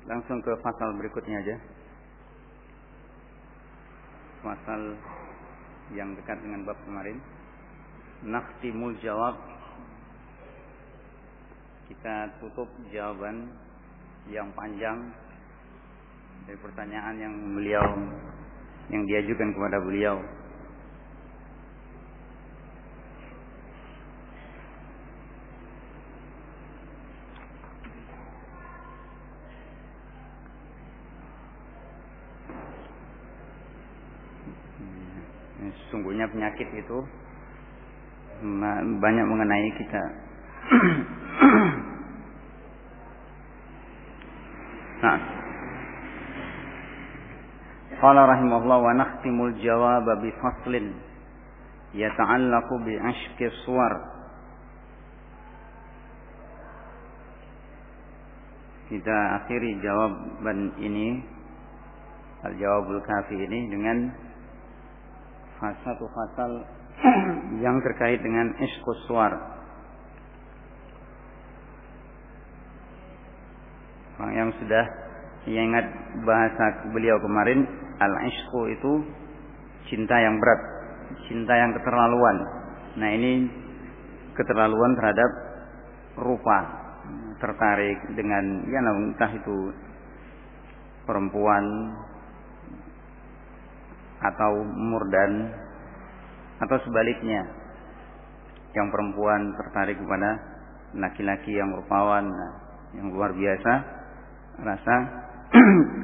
Langsung ke pasal berikutnya aja. Pasal yang dekat dengan bab kemarin. Nakhtimul jawab. Kita tutup jawaban yang panjang dari pertanyaan yang diajukan kepada beliau. Sesungguhnya penyakit itu banyak mengenai kita. Nah, qala rahimahullah wa nakhtimul jawab bi faslin yata'allaqu bi ashqi suwar. Kita akhiri jawaban ini, al-jawabul kafi ini dengan satu fasal yang terkait dengan ishqus suwar. Yang sudah ingat bahasa beliau kemarin, al-ishqu itu cinta yang berat, cinta yang keterlaluan. Nah, ini keterlaluan terhadap rupa, tertarik dengan entah itu perempuan atau murdan, atau sebaliknya, yang perempuan tertarik kepada laki-laki yang rupawan, yang luar biasa rasa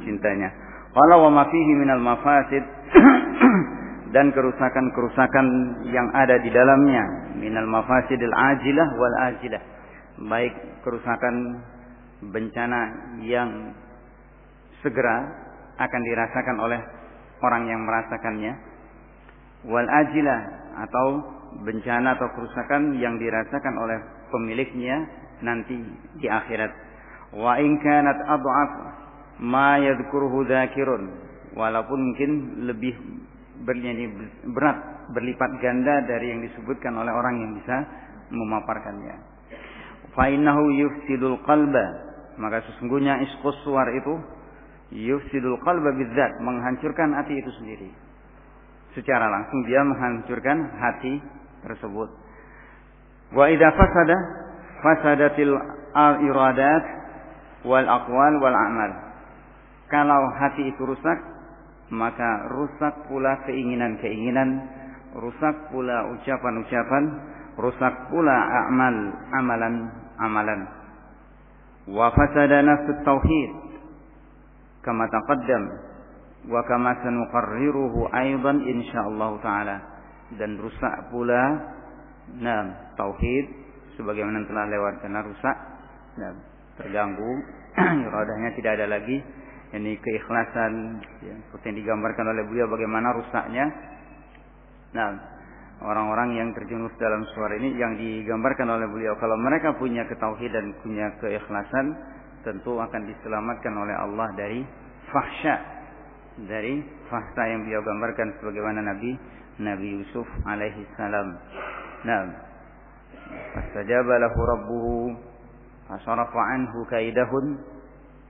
cintanya. Qala wa ma fihi minal mafasid dan kerusakan-kerusakan yang ada di dalamnya, minal mafasidil ajilah wal ajilah, baik kerusakan bencana yang segera akan dirasakan oleh orang yang merasakannya, wal ajilah, atau bencana atau kerusakan yang dirasakan oleh pemiliknya nanti di akhirat. Wa in kanat ad'af ma yadhkuruhu dzakirun, walaupun mungkin lebih berat, berlipat ganda dari yang disebutkan oleh orang yang bisa memaparkannya. Fa innahu yufsidul qalba, maka sesungguhnya ishqus suwar itu yufsidul qalba bidzat, menghancurkan hati itu sendiri. Secara langsung dia menghancurkan hati tersebut. Wa idza fasadatil iradat wal aqwal wal a'mal. Kalau hati itu rusak, maka rusak pula keinginan-keinginan, rusak pula ucapan-ucapan, rusak pula amalan-amalan. Wa fasada nafsut tauhid kama taqaddam wa kama sanuqarriruhu aidan insyaallah taala, dan rusak pula tauhid sebagaimana telah lewat, karena rusak terganggu iradahnya, tidak ada lagi ini keikhlasan seperti yang digambarkan oleh beliau bagaimana rusaknya orang-orang yang terjerumus dalam suara ini, yang digambarkan oleh beliau. Kalau mereka punya ketauhidan, punya keikhlasan, tentu akan diselamatkan oleh Allah dari fahsya, dari fahsya yang beliau gambarkan sebagaimana Nabi Yusuf alaihi salam. Fastajaba lahu rabbuhu fasarafa anhu kaidahun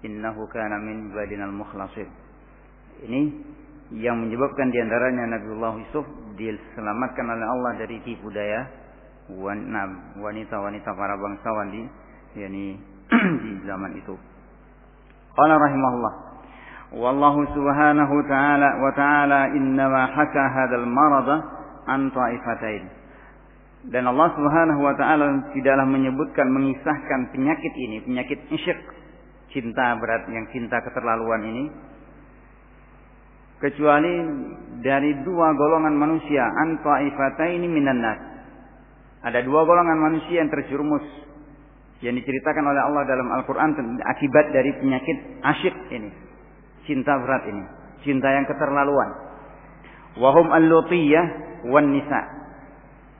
innahu kana min ibadinal mukhlasin. Ini yang menyebabkan diantaranya Nabiullah Yusuf diselamatkan oleh Allah dari tipu daya wanita-wanita para bangsawan di zaman itu. Qala rahimahullah, wallahu subhanahu wa ta'ala innama haka hadzal marada an ta'ifatain. Dan Allah subhanahu wa ta'ala tidaklah menyebutkan, mengisahkan penyakit ini, penyakit isyq, cinta berat, yang cinta keterlaluan ini, kecuali dari dua golongan manusia, an ta'ifataini minan nas. Ada dua golongan manusia yang terjerumus, yang diceritakan oleh Allah dalam Al-Quran akibat dari penyakit asyik ini, cinta berat ini, cinta yang keterlaluan. Wahum al-lutiyah wan nisa.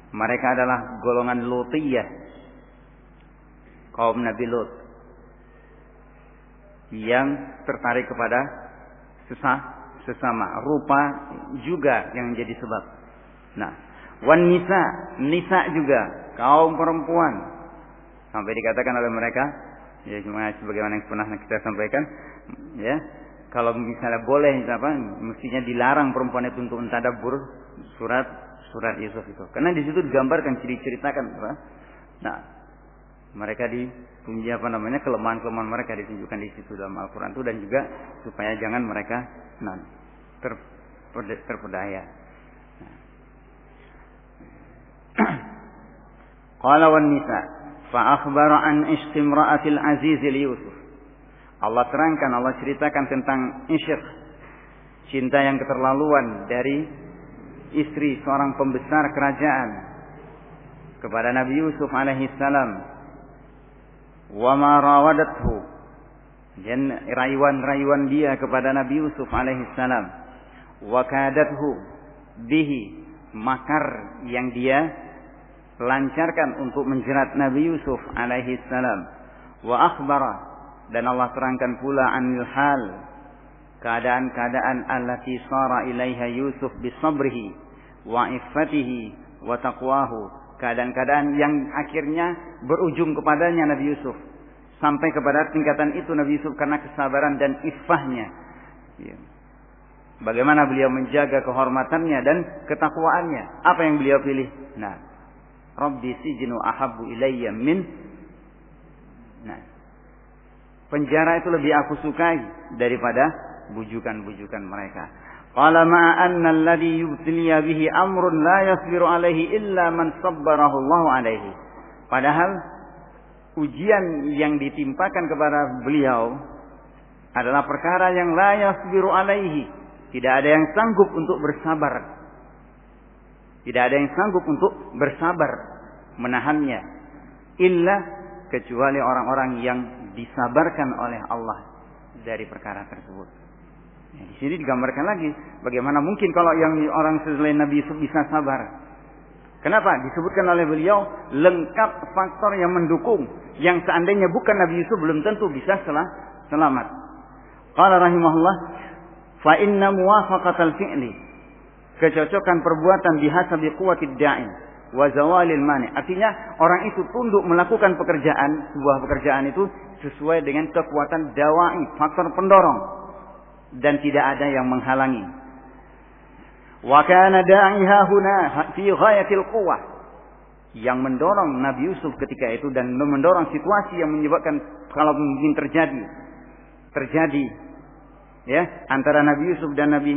Mereka adalah golongan lutiyah, kaum Nabi Lut, yang tertarik kepada sesama, rupa juga yang menjadi sebab. Wan nisa juga kaum perempuan, sampai dikatakan oleh mereka Ya, cuma sebagaimana yang pernah kita sampaikan, ya, kalau misalnya boleh mestinya dilarang perempuan itu untuk mentadabbur surat Yusuf itu. Karena di situ digambarkan, diceritakan nah, mereka kelemahan-kelemahan mereka ditunjukkan di situ dalam Al-Qur'an itu, dan juga supaya jangan mereka terpedaya. Qala wan nisa fa akhbara an istimra'atil aziz li Yusuf. Allah terangkan, Allah ceritakan tentang isyq, cinta yang keterlaluan dari istri seorang pembesar kerajaan kepada Nabi Yusuf alaihi salam. Wa ma rawadathu, dan rayuan-rayuan dia kepada Nabi Yusuf alaihi salam. Wa kadathu bihi, makar yang dia lancarkan untuk menjerat Nabi Yusuf alaihi salam. Wa akhbara, dan Allah terangkan pula anil hal, keadaan-keadaan allati sara ilaiha Yusuf bisabrihi wa iffatihi wa taqwahu, keadaan-keadaan yang akhirnya berujung kepadanya Nabi Yusuf, sampai kepada tingkatan itu Nabi Yusuf karena kesabaran dan iffahnya. Bagaimana beliau menjaga kehormatannya dan ketakwaannya. Apa yang beliau pilih? Nah, Rabbi sijnu ahabbu ilayya min. Nah, penjara itu lebih aku sukai daripada bujukan-bujukan mereka. Qala ma anna alladhi yubtiliya bihi amrun la yasbiru alaihi illa man sabbarahu Allah alaihi. Padahal ujian yang ditimpakan kepada beliau adalah perkara yang la yasbiru alaihi. Tidak ada yang sanggup untuk bersabar. Tidak ada yang sanggup untuk bersabar menahannya, illa kecuali orang-orang yang disabarkan oleh Allah dari perkara tersebut. Ya, di sini digambarkan lagi bagaimana mungkin kalau yang orang selain Nabi Yusuf bisa sabar. Kenapa? Disebutkan oleh beliau lengkap faktor yang mendukung, yang seandainya bukan Nabi Yusuf belum tentu bisa selamat. Qala rahimahullah, fa inna muwafaqatal fi'li, kecocokan perbuatan bihasabi quwwatid da'i wa zawalil mani. Artinya orang itu tunduk melakukan pekerjaan, sebuah pekerjaan itu sesuai dengan kekuatan dawa'i, faktor pendorong, dan tidak ada yang menghalangi. Wa kana da'iha huna fi ghayatil quwwah, yang mendorong Nabi Yusuf ketika itu dan mendorong situasi yang menyebabkan kalau mungkin terjadi ya antara Nabi Yusuf dan Nabi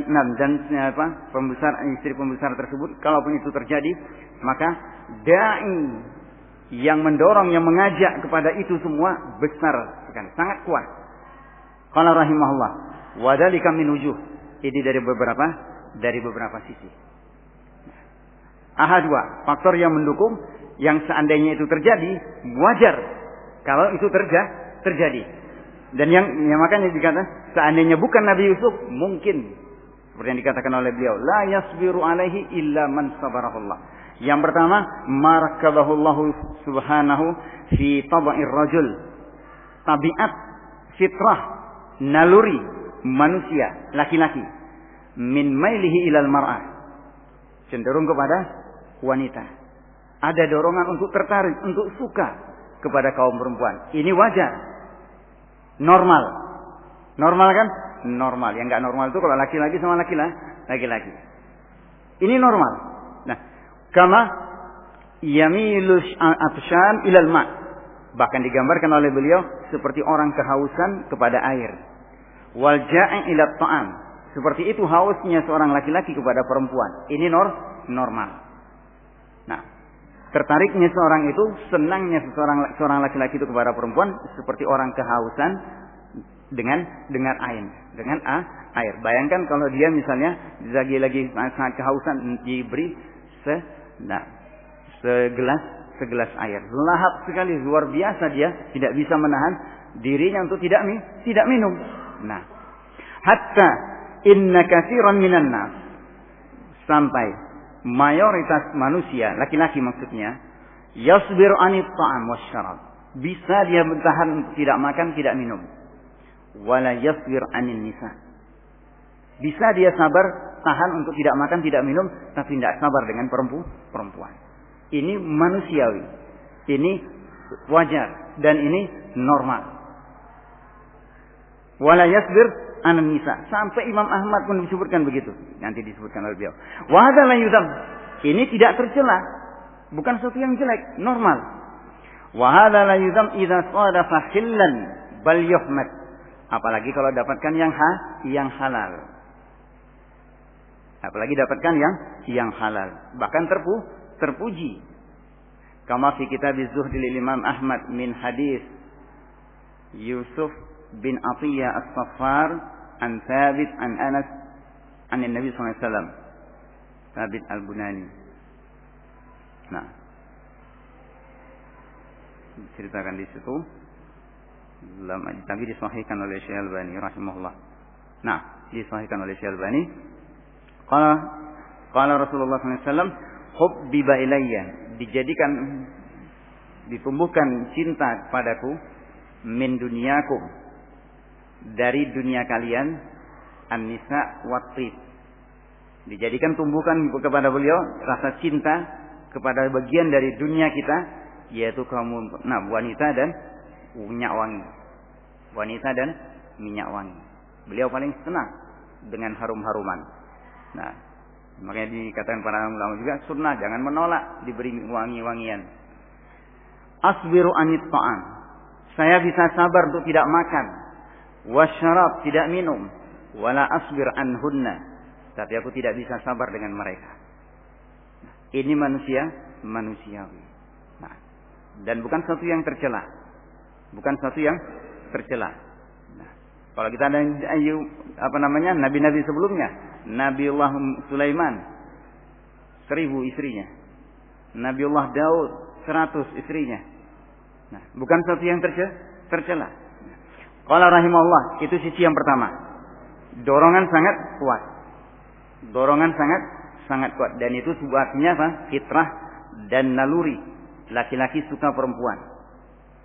istri pembesar tersebut, kalaupun itu terjadi, maka dai yang mendorong, yang mengajak kepada itu semua besar sekali, sangat kuat. Qala rahimahullah, wa dzalika min wujuh, ini dari beberapa sisi. Ahadwa, faktor yang mendukung, yang seandainya itu terjadi wajar kalau itu terjadi. Dan yang makanya dikatakan seandainya bukan Nabi Yusuf, mungkin seperti yang dikatakan oleh beliau, la yasbiru alaihi illa man sabarahullah. Yang pertama, marakabahullahu subhanahu fi taba'ir rajul, tabiat fitrah naluri manusia laki-laki, min mailihi ilal mar'ah, cenderung kepada wanita. Ada dorongan untuk tertarik, untuk suka kepada kaum perempuan. Ini wajar. Normal kan? Normal. Yang enggak normal itu kalau laki-laki sama laki-laki. Ini normal. Nah, kama yamilus atshan ilal ma. Bahkan digambarkan oleh beliau seperti orang kehausan kepada air. Wal ja'i ila ta'am. Seperti itu hausnya seorang laki-laki kepada perempuan. Ini normal. Nah, tertariknya seorang itu, senangnya seorang laki-laki itu kepada perempuan seperti orang kehausan dengan air. Bayangkan kalau dia misalnya lagi sangat kehausan, diberi segelas air, lahap sekali, luar biasa, dia tidak bisa menahan dirinya untuk tidak minum. Nah, hatta inna katsiran minan nas, sampai mayoritas manusia, laki-laki maksudnya, yasbiru anit ta'am wasyarab, bisa dia bertahan untuk tidak makan, tidak minum. Wala yasbir anin nisa, bisa dia sabar tahan untuk tidak makan, tidak minum, tapi tidak sabar dengan perempuan. Ini manusiawi, ini wajar, dan ini normal. Wala yasbir anan nisa. Sampai Imam Ahmad pun disebutkan begitu. Nanti disebutkan oleh beliau. Wa hadza la yudam. Ini tidak tercela. Bukan sesuatu yang jelek, normal. Wa hadza la yudam idza sadafa hillan bal yuhmad. Apalagi kalau dapatkan yang halal. Apalagi dapatkan yang halal. Bahkan terpuji. Kama fi kitab az-zuhd lil Imam Ahmad min hadis Yusuf bin Atiyah as-Saffar an Thabit an Anas an Nabi sallallahu alaihi wasallam. Thabit al-Bunani. Nah, ceritakan di situ. Tapi disahihkan oleh Syekh Al-Albani rahimahullah. Nah, disahihkan oleh Syekh Al-Albani. Qala Rasulullah sallallahu alaihi wasallam, hubbiba ilayya, ditumbuhkan cinta kepadaku min dunyakum, dari dunia kalian, an-nisa wat-tib. Dijadikan tumbuhkan kepada beliau rasa cinta kepada bagian dari dunia kita, yaitu kaum wanita dan minyak wangi. Wanita dan minyak wangi. Beliau paling senang dengan harum-haruman. Nah, makanya dikatakan para ulama juga sunnah, jangan menolak diberi wangi-wangian. Asbiru anit ta'am. Saya bisa sabar untuk tidak makan. Wasyarab, tidak minum. Wala asbir anhunna. Tapi aku tidak bisa sabar dengan mereka. Ini manusiawi. Nah, dan bukan sesuatu yang tercela. Bukan sesuatu yang tercela. Nah, kalau kita ada nabi-nabi sebelumnya, Nabiullah Sulaiman 1000 istrinya. Nabiullah Daud 100 istrinya. Nah, bukan sesuatu yang tercela. Qala rahimahullah, itu sisi yang pertama. Dorongan sangat kuat. Dorongan sangat kuat, dan itu sebabnya apa? Fitrah dan naluri. Laki-laki suka perempuan.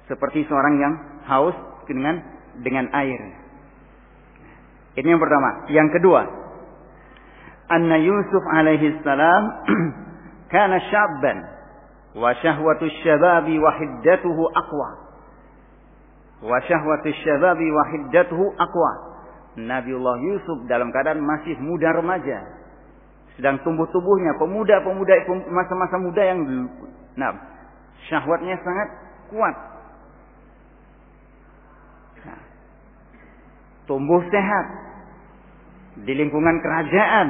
Seperti seorang yang haus dengan air. Ini yang pertama. Yang kedua, anna Yusuf alaihi salam kana syabban wa syahwatu syababi wa hiddatuhu aqwa. Wa syahwatu syababi wa hiddatuhu aqwa. Nabiullah Yusuf dalam keadaan masih muda remaja, sedang tumbuh-tumbuhnya, pemuda-pemuda, masa-masa muda yang syahwatnya sangat kuat. Nah, tumbuh sehat di lingkungan kerajaan.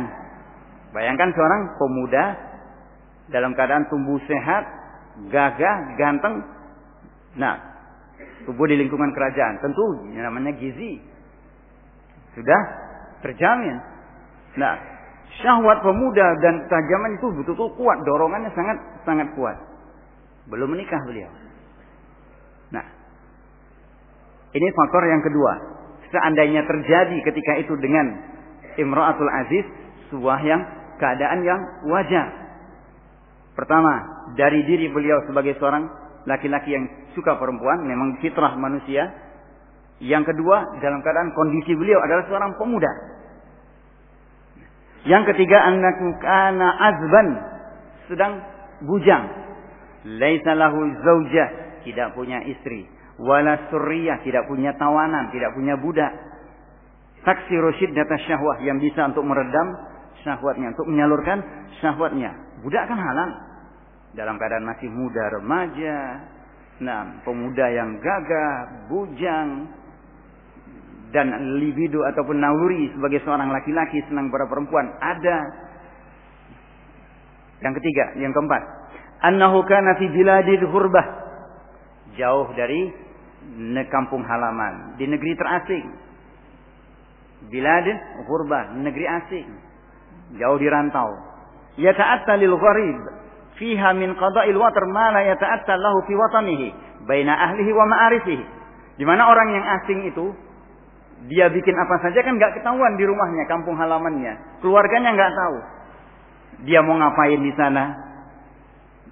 Bayangkan seorang pemuda dalam keadaan tumbuh sehat, gagah, ganteng. Nah, tumbuh di lingkungan kerajaan, tentu namanya gizi sudah terjamin. Nah, syahwat pemuda dan tajaman itu betul-betul kuat, dorongannya sangat kuat. Belum menikah beliau. Nah, ini faktor yang kedua. Seandainya terjadi ketika itu dengan Imra'atul Aziz, sebuah keadaan yang wajar. Pertama, dari diri beliau sebagai seorang laki-laki yang suka perempuan, memang fitrah manusia. Yang kedua, dalam keadaan kondisi beliau adalah seorang pemuda. Yang ketiga, annahu kana azban, sedang bujang. Laisa lahu zaujah, tidak punya istri. Wala surriyah, tidak punya tawanan, tidak punya budak. Taksiru syiddata syahwah, yang bisa untuk meredam syahwatnya, untuk menyalurkan syahwatnya. Budak kan halal. Dalam keadaan masih muda remaja. Nah, pemuda yang gagah, bujang, dan libido ataupun naluri sebagai seorang laki-laki senang pada perempuan ada. Yang ketiga, yang keempat, annahu kana fi biladil ghurbah, jauh dari kampung halaman, di negeri terasing. Biladil ghurbah, negeri asing, jauh di rantau. Yata'atta lil gharib fiha min qada'il watar ma la yata'atta lahu fi watanihi baina ahlihi wa ma'arifihi. Di mana orang yang asing itu dia bikin apa saja kan nggak ketahuan di rumahnya, kampung halamannya, keluarganya nggak tahu. Dia mau ngapain di sana,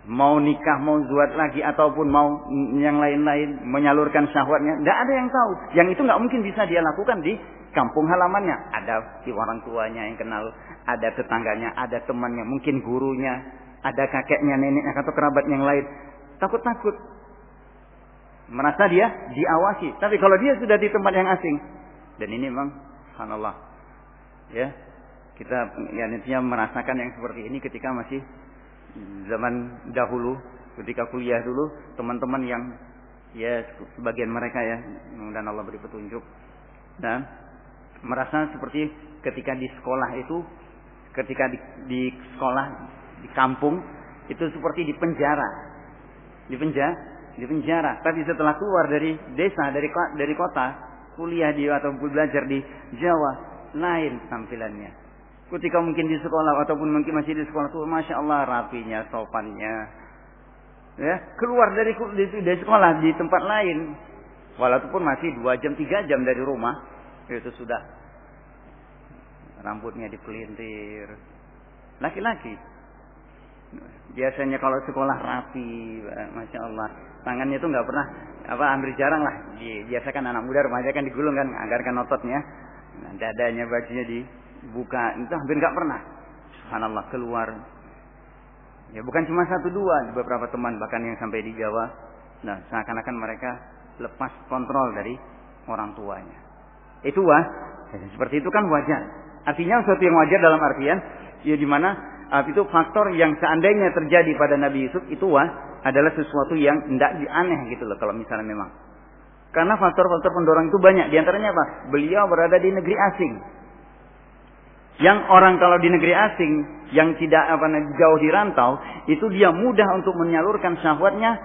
mau nikah, mau zuat lagi, ataupun mau yang lain-lain, menyalurkan syahwatnya, nggak ada yang tahu. Yang itu nggak mungkin bisa dia lakukan di kampung halamannya. Ada di orang tuanya yang kenal, ada tetangganya, ada temannya, mungkin gurunya, ada kakeknya, neneknya, atau kerabat yang lain. Takut-takut, merasa dia diawasi. Tapi kalau dia sudah di tempat yang asing, Dan ini memang subhanallah. Ya. Kita ya intinya merasakan yang seperti ini ketika masih zaman dahulu, ketika kuliah dulu, teman-teman yang ya sebagian mereka ya, mudah-mudahan Allah beri petunjuk, dan merasa seperti ketika di sekolah itu, ketika di sekolah di kampung itu seperti di penjara. Di penjara. Tapi setelah keluar dari desa, dari kota, kuliah atau belajar di Jawa, lain tampilannya. Ketika mungkin di sekolah ataupun mungkin masih di sekolah tuh, masya Allah rapinya, sopannya, ya keluar dari sekolah di tempat lain, walaupun masih 2 jam 3 jam dari rumah, itu sudah rambutnya dipelintir, laki-laki. Biasanya kalau sekolah rapi, masya Allah, tangannya itu nggak pernah hampir jarang lah. Biasakan anak muda remaja kan digulung kan, anggarkan ototnya, dadanya bajunya dibuka, itu hampir nggak pernah. Subhanallah keluar. Ya bukan cuma 1-2, beberapa teman bahkan yang sampai di Jawa. Nah seakan-akan mereka lepas kontrol dari orang tuanya. Itu seperti itu kan wajar. Artinya sesuatu yang wajar dalam artian ya di mana itu faktor yang seandainya terjadi pada Nabi Yusuf itu adalah sesuatu yang tidak aneh gitu loh kalau misalnya memang. Karena faktor-faktor pendorong itu banyak. Di antaranya apa? Beliau berada di negeri asing. Yang orang kalau di negeri asing yang tidak jauh di rantau, itu dia mudah untuk menyalurkan syahwatnya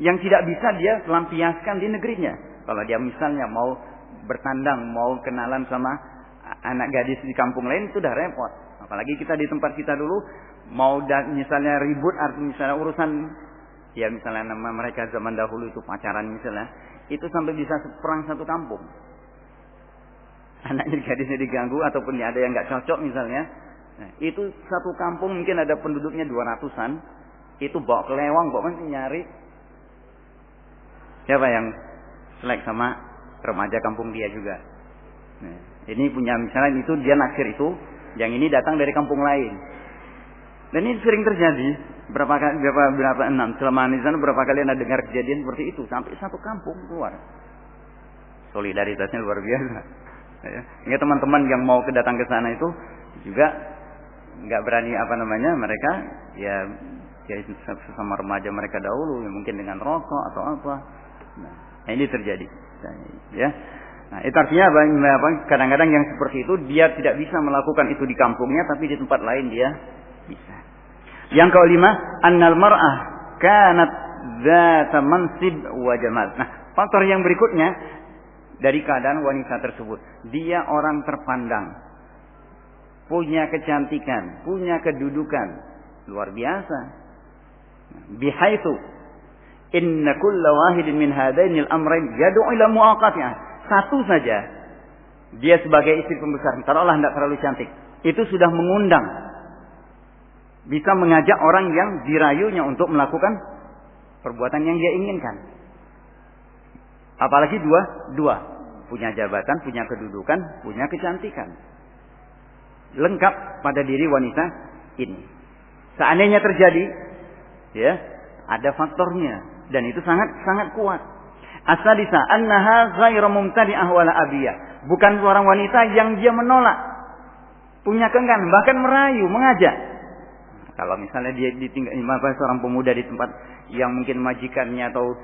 yang tidak bisa dia lampiaskan di negerinya. Kalau dia misalnya mau bertandang, mau kenalan sama anak gadis di kampung lain itu udah repot. Apalagi kita di tempat kita dulu mau misalnya ribut atau misalnya urusan ya misalnya nama mereka zaman dahulu itu pacaran misalnya, itu sampai bisa perang satu kampung. Anaknya gadisnya diganggu ataupun ada yang nggak cocok misalnya, nah, itu satu kampung mungkin ada penduduknya 200-an, itu bawa kelewang, bawa nyari siapa yang selek sama remaja kampung dia juga. Nah, ini punya misalnya itu dia naksir itu, yang ini datang dari kampung lain. Dan ini sering terjadi berapa 6 selama di sana berapa kali Anda dengar kejadian seperti itu sampai satu kampung keluar. Solidaritasnya luar biasa. Ya, teman-teman yang mau datang ke sana itu juga nggak berani mereka ya sesama remaja mereka dahulu ya, mungkin dengan rokok atau apa. Nah, ini terjadi. Ya. Nah, itu artinya kadang-kadang yang seperti itu dia tidak bisa melakukan itu di kampungnya, tapi di tempat lain dia bisa. Yang kelima, annal mar'ah kanat dzata mansib wa jamal. Nah, faktor yang berikutnya dari keadaan wanita tersebut, dia orang terpandang, punya kecantikan, punya kedudukan luar biasa. Bihaitsu inna kulla wahidin min hadainil amrayn yad'u ila muaqatiha. Satu saja dia sebagai istri pembesar, taruhlah tidak terlalu cantik, itu sudah mengundang, bisa mengajak orang yang dirayunya untuk melakukan perbuatan yang dia inginkan. Apalagi dua punya jabatan, punya kedudukan, punya kecantikan, lengkap pada diri wanita ini. Seandainya terjadi, ya ada faktornya dan itu sangat kuat. As-sadisa annaha ghairu mumtadi'ah wala abiyah. Bukan seorang wanita yang dia menolak, punya keenggan, bahkan merayu, mengajak. Kalau misalnya dia ditinggal seorang pemuda di tempat yang mungkin majikannya atau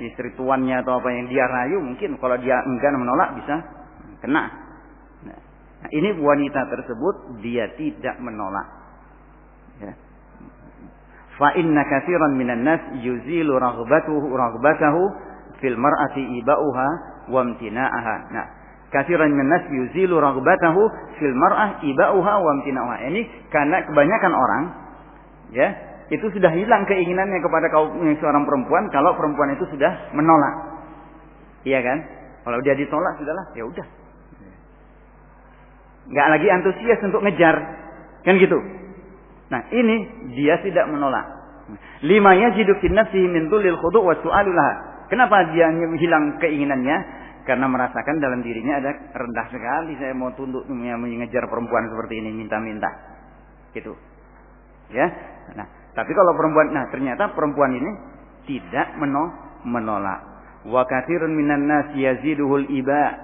istri tuannya atau apa yang dia rayu, mungkin kalau dia enggan menolak bisa kena. Nah, ini wanita tersebut dia tidak menolak. Ya. Fa inna katsiran minan nas yuzilu raghbatahu fil mar'ati ibauha wa imtina'aha. Nah, katsiran minan nas yuzilu raghbatahu fil mar'ah ibauha wa imtina'aha. Ini karena kebanyakan orang ya, itu sudah hilang keinginannya kepada seorang perempuan kalau perempuan itu sudah menolak. Iya kan? Kalau dia ditolak sudahlah, ya udah. Enggak lagi antusias untuk ngejar. Kan gitu. Nah, ini dia tidak menolak. Lima yajidu fi nafsihi min dhulil khudu' wa su'alu laha. Kenapa dia hilang keinginannya? Karena merasakan dalam dirinya ada rendah sekali saya mau tunduk mengejar perempuan seperti ini, minta-minta. Gitu. Ya. Nah, tapi kalau perempuan, ternyata perempuan ini tidak menolak. Wa katsirun minan nas yaziduhul iba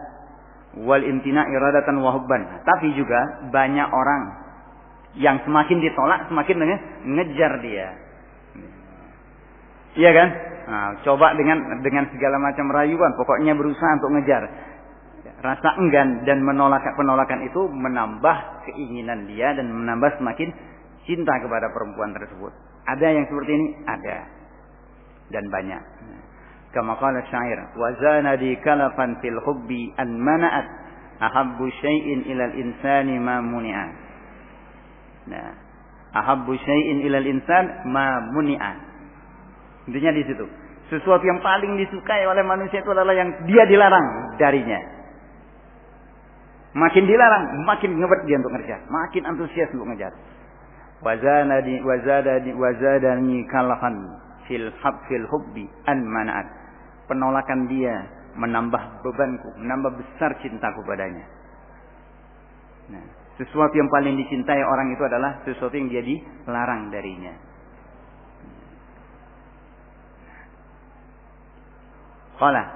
wal imtina iradatan wa hubban. Tapi juga banyak orang yang semakin ditolak semakin ngejar dia. Iya kan? Nah, coba dengan segala macam rayuan, pokoknya berusaha untuk ngejar. Rasa enggan dan penolakan itu menambah keinginan dia dan menambah semakin cinta kepada perempuan tersebut. Ada yang seperti ini? Ada. Dan banyak. Kama qala syair, wa zanadi kalafan fil hubbi an mana'at ahabbu syai'in ilal insani ma muni'a. Nah, ahabbu syai'in ilal insan ma muni'a. Intinya di situ. Sesuatu yang paling disukai oleh manusia itu adalah yang dia dilarang darinya. Makin dilarang, makin ngebet dia untuk ngejar, makin antusias untuk ngejar. Wazadani kalafan fil hubbi an mana'at. Penolakan dia menambah bebanku, menambah besar cintaku padanya. Nah, sesuatu yang paling dicintai orang itu adalah sesuatu yang dia dilarang darinya. Qala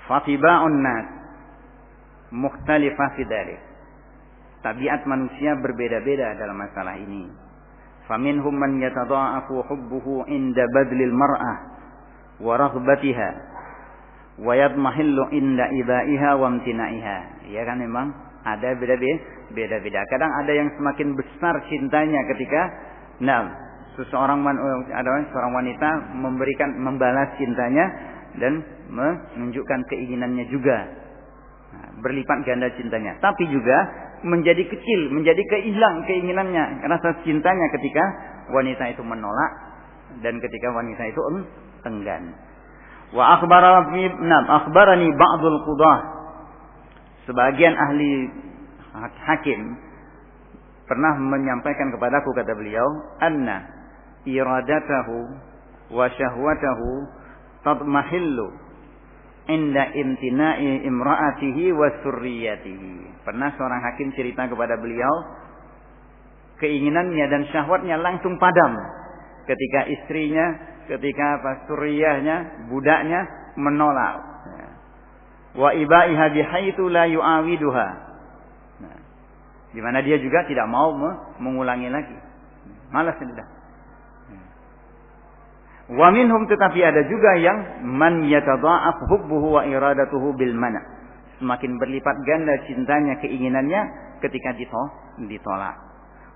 fatiba'un nas mukhtalifah fi dzalik. Tabiat manusia berbeda-beda dalam masalah ini. Faminhum man yatadha'afu hubbuhu inda badlil mar'ah wa raghbatiha wa yadmahillu inda ibaiha wa imtina'iha. Ya kan, memang ada beda-beda. Kadang ada yang semakin besar cintanya ketika seorang wanita membalas cintanya dan menunjukkan keinginannya juga. Berlipat ganda cintanya. Tapi juga menjadi kecil, menjadi hilang keinginannya, rasa cintanya ketika wanita itu menolak dan ketika wanita itu enggan. Wa akhbarani ba'dul qudah. Sebagian ahli hakim pernah menyampaikan kepadaku, kata beliau, anna iradatahu wa syahwatahu tadmahillu inda imtina'i imra'atihi wa surriyatihi. Pernah seorang hakim cerita kepada beliau, keinginannya dan syahwatnya langsung padam ketika istrinya, ketika surriyahnya, budaknya menolak. Wa ibaiha bihaitsu la yu'awiduha. Nah, di mana dia juga tidak mau mengulangi lagi. Malas sudah. Wa minhum, tetapi ada juga yang man yatadha'af hubbuhu wa iradatuhu bil mana'. Semakin berlipat ganda cintanya, keinginannya ketika ditolak.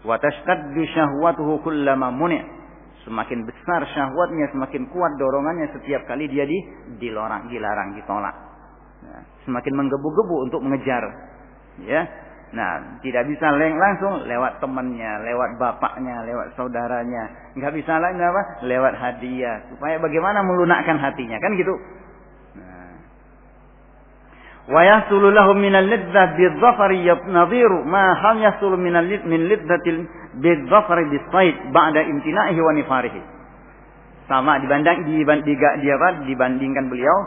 Wa tashtaddu syahwatuhu kullama muni'. Semakin besar syahwatnya, semakin kuat dorongannya setiap kali dia dilarang, ditolak. Nah, semakin menggebu-gebu untuk mengejar. Ya. Nah, tidak bisa langsung lewat temannya, lewat bapaknya, lewat saudaranya. Enggak bisa lagi lewat hadiah. Supaya bagaimana melunakkan hatinya, kan gitu. Nah. Wa yahsulu lahum minal lidzah bidzafari nadhiru ma hal yahsulu min lidzatil bidzafari bisaid ba'da imtina'ihi wa nifarihi. Sama dibandingkan beliau,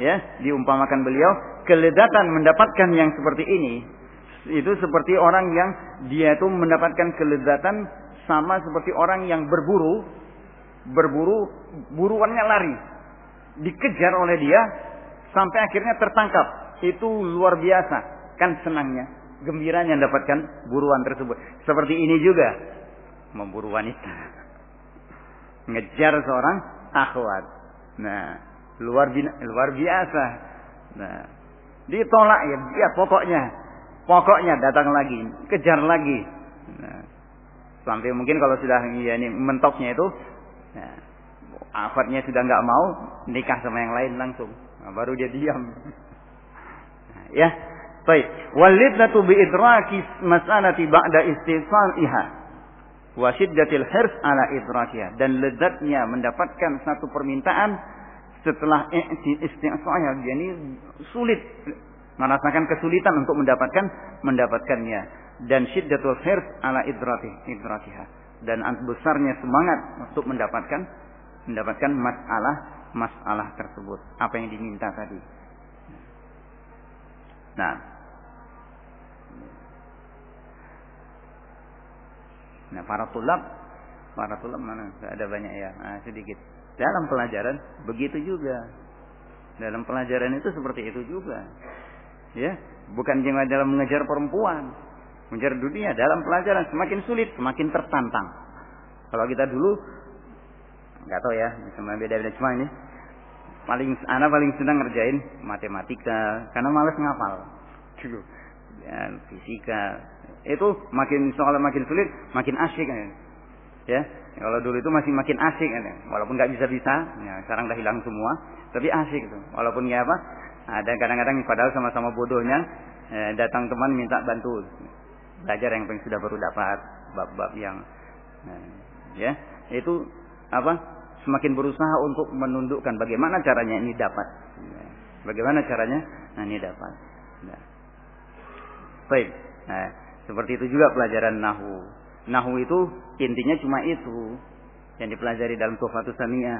ya, diumpamakan beliau, kelezatan mendapatkan yang seperti ini itu seperti orang yang dia itu mendapatkan kelezatan sama seperti orang yang berburu, buruannya lari, dikejar oleh dia sampai akhirnya tertangkap. Itu luar biasa, kan senangnya, gembiranya mendapatkan buruan tersebut. Seperti ini juga memburu wanita, ngejar seorang akhwat. Nah, luar biasa. Nah, ditolak ya pokoknya datang lagi, kejar lagi. Nah, sampai mungkin kalau sudah mentoknya itu, nah, akhwatnya sudah nggak mau, nikah sama yang lain langsung. Nah, baru dia diam. Nah, ya, baik. Walidatu bi idraki mas'alati ba'da istisaliha wa syiddatil hirs ala idrakiha. Dan lezatnya mendapatkan satu permintaan setelah istisaliha, jadi sulit, merasakan kesulitan untuk mendapatkannya, dan syiddatul hirs ala idrakiha, dan besarnya semangat untuk mendapatkan masalah tersebut, apa yang diminta tadi. Nah, para tulab mana? Ada banyak ya, sedikit dalam pelajaran begitu juga. Dalam pelajaran itu seperti itu juga. Ya, bukan cuma dalam mengejar perempuan, mengejar dunia. Dalam pelajaran semakin sulit, semakin tertantang. Kalau kita dulu, nggak tahu ya, sama beda-beda, cuma ini anak paling senang ngerjain matematika karena malas ngapal dulu. Dan fisika itu soalnya makin sulit, makin asyik kan. Ya, kalau dulu itu masih makin asyik kan. Walaupun nggak bisa-bisa, ya, sekarang udah hilang semua, tapi asyik tuh. Walaupun ya apa, ada kadang-kadang padahal sama-sama bodohnya, datang teman minta bantu belajar yang sudah baru dapat bab-bab yang, ya, itu apa? Semakin berusaha untuk menundukkan bagaimana caranya ini dapat, bagaimana caranya ini dapat. Baik, seperti itu juga pelajaran nahu. Nahu itu intinya cuma itu yang dipelajari dalam Tuhfatus Saniyah.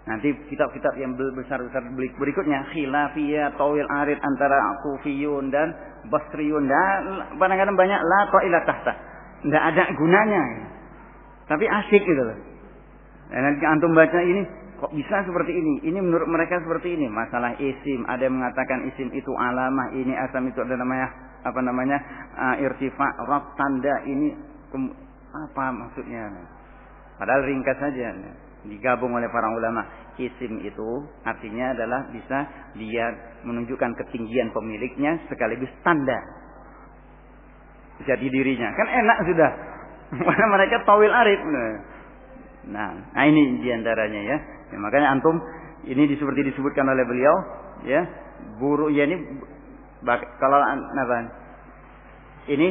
Nanti kitab-kitab yang besar-besar berikutnya, khilafiyah, tawil arid antara kufiyun dan basriyun, dan kadang-kadang banyak la ta'ila tahta, tidak ada gunanya, tapi asik gitu loh. Dan nanti antum baca ini, kok bisa seperti ini? Ini menurut mereka seperti ini. Masalah isim, ada yang mengatakan isim itu alamah, ini asam itu ada namanya apa namanya irtifa, raf, tanda, ini apa maksudnya? Padahal ringkas saja, digabung oleh para ulama. Isim itu artinya adalah bisa dia menunjukkan ketinggian pemiliknya sekaligus tanda jadi dirinya. Kan enak sudah. Mana mereka tawil arif. Nah, ini diantaranya ya. Makanya antum ini seperti disebutkan oleh beliau, ya, guru ya ini kalau apa? Ini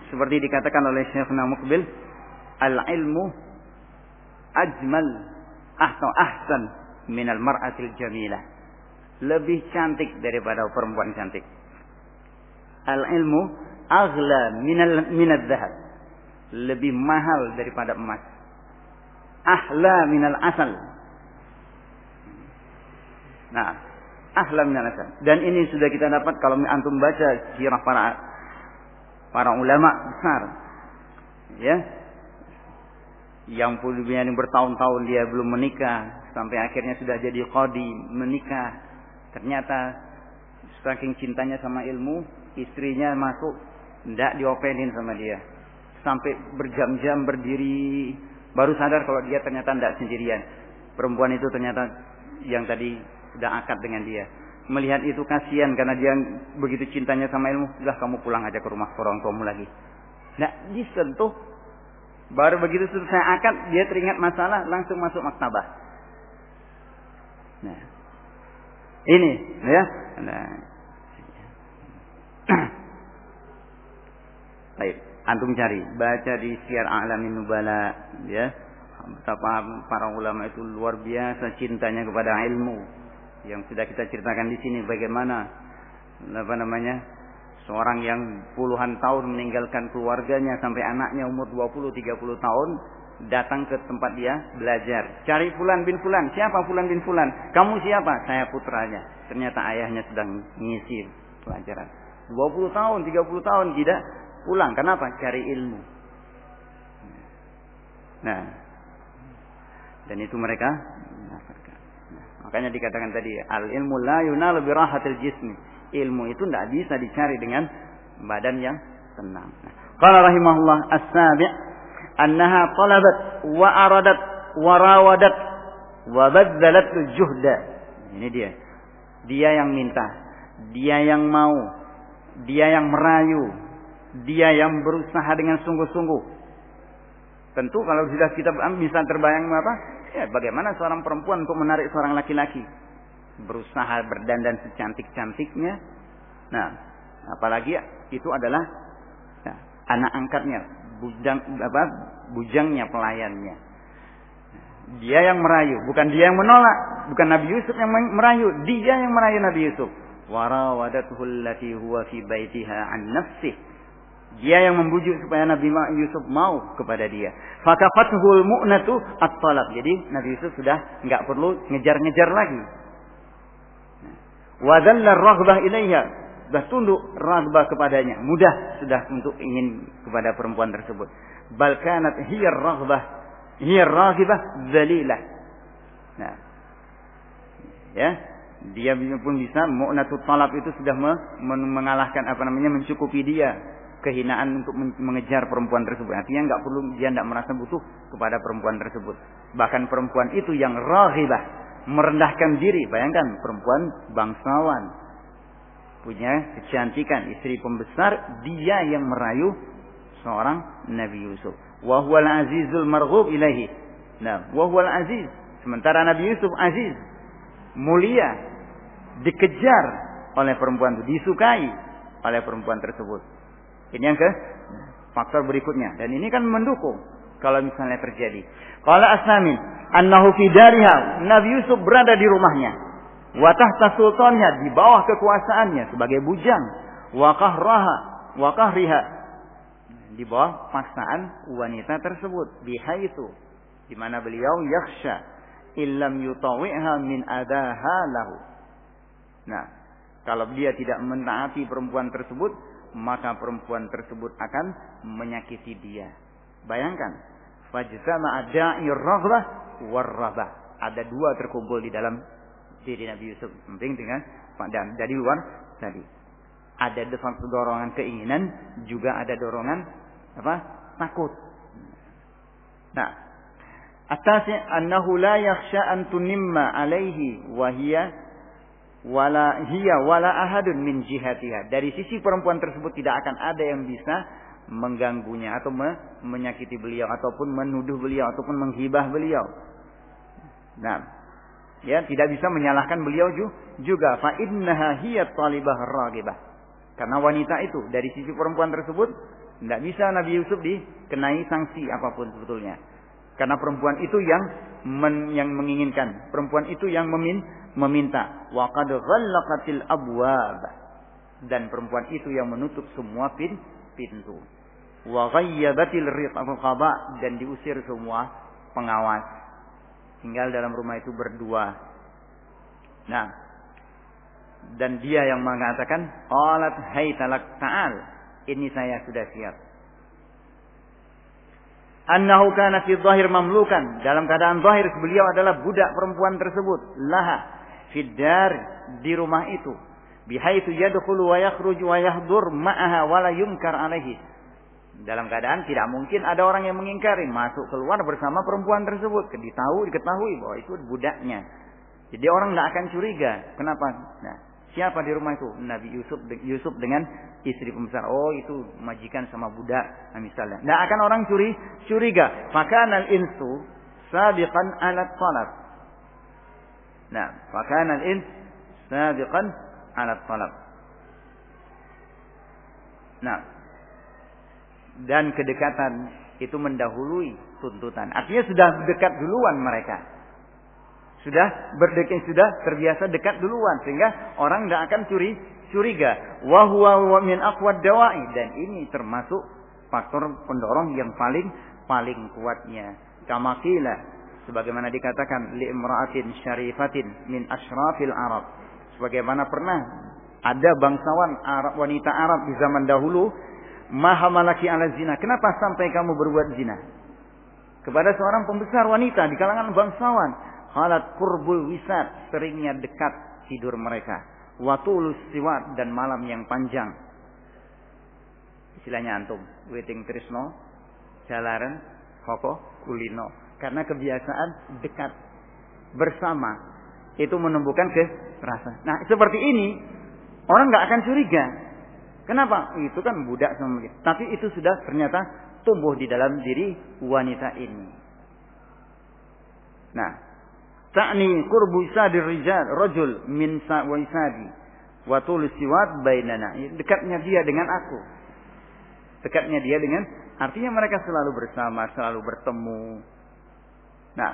seperti dikatakan oleh Syekhna Muqbil, al-ilmu ajmal atau ahsan minal mar'atil jamilah. Lebih cantik daripada perempuan cantik. Al-ilmu aghla minal dhahab. Lebih mahal daripada emas. Ahla minal asal. Nah, ahla minal asal. Dan ini sudah kita dapat kalau antum baca sirah para ulama besar. Ya. Yang punya bertahun-tahun dia belum menikah, sampai akhirnya sudah jadi qadi, menikah. Ternyata saking cintanya sama ilmu, istrinya masuk tidak diopenin sama dia. Sampai berjam-jam berdiri, baru sadar kalau dia ternyata tidak sendirian. Perempuan itu ternyata yang tadi sudah akad dengan dia. Melihat itu kasihan karena dia begitu cintanya sama ilmu. Sudah kamu pulang aja ke rumah orang tuamu lagi. Nah, disentuh. Baru begitu selesai akad, dia teringat masalah, langsung masuk maktabah. Nah, ini, ya. Nah. Baik, antum cari, baca di Syiar A'lamin Nubala, ya. Betapa para ulama itu luar biasa cintanya kepada ilmu. Yang sudah kita ceritakan di sini bagaimana apa namanya? Seorang yang puluhan tahun meninggalkan keluarganya sampai anaknya umur 20-30 tahun datang ke tempat dia belajar. Cari fulan bin fulan. Siapa fulan bin fulan? Kamu siapa? Saya putranya. Ternyata ayahnya sedang ngisi pelajaran. 20 tahun, 30 tahun tidak pulang. Kenapa? Cari ilmu. Nah, dan itu mereka mendapatkan. Nah, makanya dikatakan tadi, al-ilmu la yunalu bi rahatil jismi. Ilmu itu tidak bisa dicari dengan badan yang tenang. Qala rahimahullah as-sabi' annaha talabat wa aradat wa rawadat wa badzalat juhda. Ini dia. Dia yang minta, dia yang mau, dia yang merayu, dia yang berusaha dengan sungguh-sungguh. Tentu kalau sudah kita bisa terbayang apa? Ya, bagaimana seorang perempuan untuk menarik seorang laki-laki? Berusaha berdandan secantik-cantiknya. Nah, apalagi itu adalah ya, anak angkatnya, bujangnya, pelayannya. Dia yang merayu, bukan dia yang menolak, bukan Nabi Yusuf yang merayu, dia yang merayu Nabi Yusuf. Warawadathu allati huwa fi baitiha an nafsihi. Dia yang membujuk supaya Nabi Yusuf mau kepada dia. Fakafathul mu'natu at-talab. Jadi Nabi Yusuf sudah enggak perlu ngejar-ngejar lagi. Wa dhalla ar-raghbah ilaiha, sudah tunduk raghbah kepadanya, mudah sudah untuk ingin kepada perempuan tersebut. Bal kanat hiya ar-raghbah hiya ar-raghibah dhalilah. Nah, ya, Dia pun bisa mu'natut talab itu sudah mengalahkan mencukupi dia kehinaan untuk mengejar perempuan tersebut. Artinya dia enggak merasa butuh kepada perempuan tersebut. Bahkan perempuan itu yang raghibah, merendahkan diri. Bayangkan perempuan bangsawan, punya kecantikan, istri pembesar, dia yang merayu seorang Nabi Yusuf. Wa huwal azizul marghub ilaihi. Nah, wa huwal aziz. Sementara Nabi Yusuf aziz, mulia, dikejar oleh perempuan itu, disukai oleh perempuan tersebut. Ini yang faktor berikutnya, dan ini kan mendukung kalau misalnya terjadi. Qala Asnamin annahu fi dariha, Nabi Yusuf berada di rumahnya, wa tahta sultannya, di bawah kekuasaannya sebagai bujang, wa qahriha, di bawah paksaan wanita tersebut, bihaitsu, di mana beliau yakhsha illam yutawi'ha min adaha lahu. Nah, kalau dia tidak menaati perempuan tersebut, maka perempuan tersebut akan menyakiti dia. Bayangkan, fajtama da'ir raghbah war rahbah. Ada dua terkumpul di dalam diri Nabi Yusuf. Penting dengan dan dari luar tadi. Ada satu dorongan keinginan, juga ada dorongan takut. Nah, atasi annahu la yakhsha an tunimma alaihi wa hiya wala ahadun min jihatiha. Dari sisi perempuan tersebut tidak akan ada yang bisa mengganggunya atau menyakiti beliau ataupun menuduh beliau ataupun menghibah beliau. Nah, ya tidak bisa menyalahkan beliau juga. Fa innaha hiya talibah raghibah. Karena wanita itu dari sisi perempuan tersebut tidak bisa Nabi Yusuf dikenai sanksi apapun sebetulnya. Karena perempuan itu yang menginginkan, perempuan itu yang meminta. Wa qad ghallaqatil abwab, dan perempuan itu yang menutup semua pintu. Wa ghayyabatil riqaba, dan diusir semua pengawas. Tinggal dalam rumah itu berdua. Nah, dan dia yang mengatakan, qalat haytalak ta'al, ini saya sudah siap. Annahu kana fi dhahir mamlukan, dalam keadaan zahir beliau adalah budak perempuan tersebut, laha fid dar, di rumah itu, bihaitsu yadkhulu wa yakhruju wa yahdur ma'aha wa la yunkar alaihi, dalam keadaan tidak mungkin ada orang yang mengingkari, masuk keluar bersama perempuan tersebut, diketahui bahwa itu budaknya. Jadi orang tidak akan curiga. Kenapa? Nah, siapa di rumah itu? Nabi Yusuf dengan istri pembesar. Oh, itu majikan sama budak, nah, misalnya. Tidak akan orang curiga. Fakanal insu sabiqan ala talab. Nah, fakanal ins sabiqan ala talab. Nah, dan kedekatan itu mendahului tuntutan. Artinya sudah dekat duluan mereka. Sudah terbiasa dekat duluan, sehingga orang tidak akan curiga. Wa huwa min aqwad dawa'i, dan ini termasuk faktor pendorong yang paling kuatnya. Kama qila, sebagaimana dikatakan li imra'atin syarifatin min asyrafil Arab. Sebagaimana pernah ada bangsawan Arab, wanita Arab di zaman dahulu, maha malaki ala zina. Kenapa sampai kamu berbuat zina? Kepada seorang pembesar wanita di kalangan bangsawan. Halat qurbul wisat, seringnya dekat tidur mereka. Watulus siwat, dan malam yang panjang. Istilahnya antum, weting trisno, jalaran, hoko, kulino. Karena kebiasaan dekat bersama itu menumbuhkan rasa. Nah, seperti ini orang nggak akan curiga. Kenapa? Itu kan budak sama dia. Tapi itu sudah ternyata tumbuh di dalam diri wanita ini. Nah, ta'ni qurbu isadir rijal rajul min sa'waisadi wa tul siwat bainana. Dekatnya dia dengan aku. Dekatnya dia dengan, artinya mereka selalu bersama, selalu bertemu. Nah,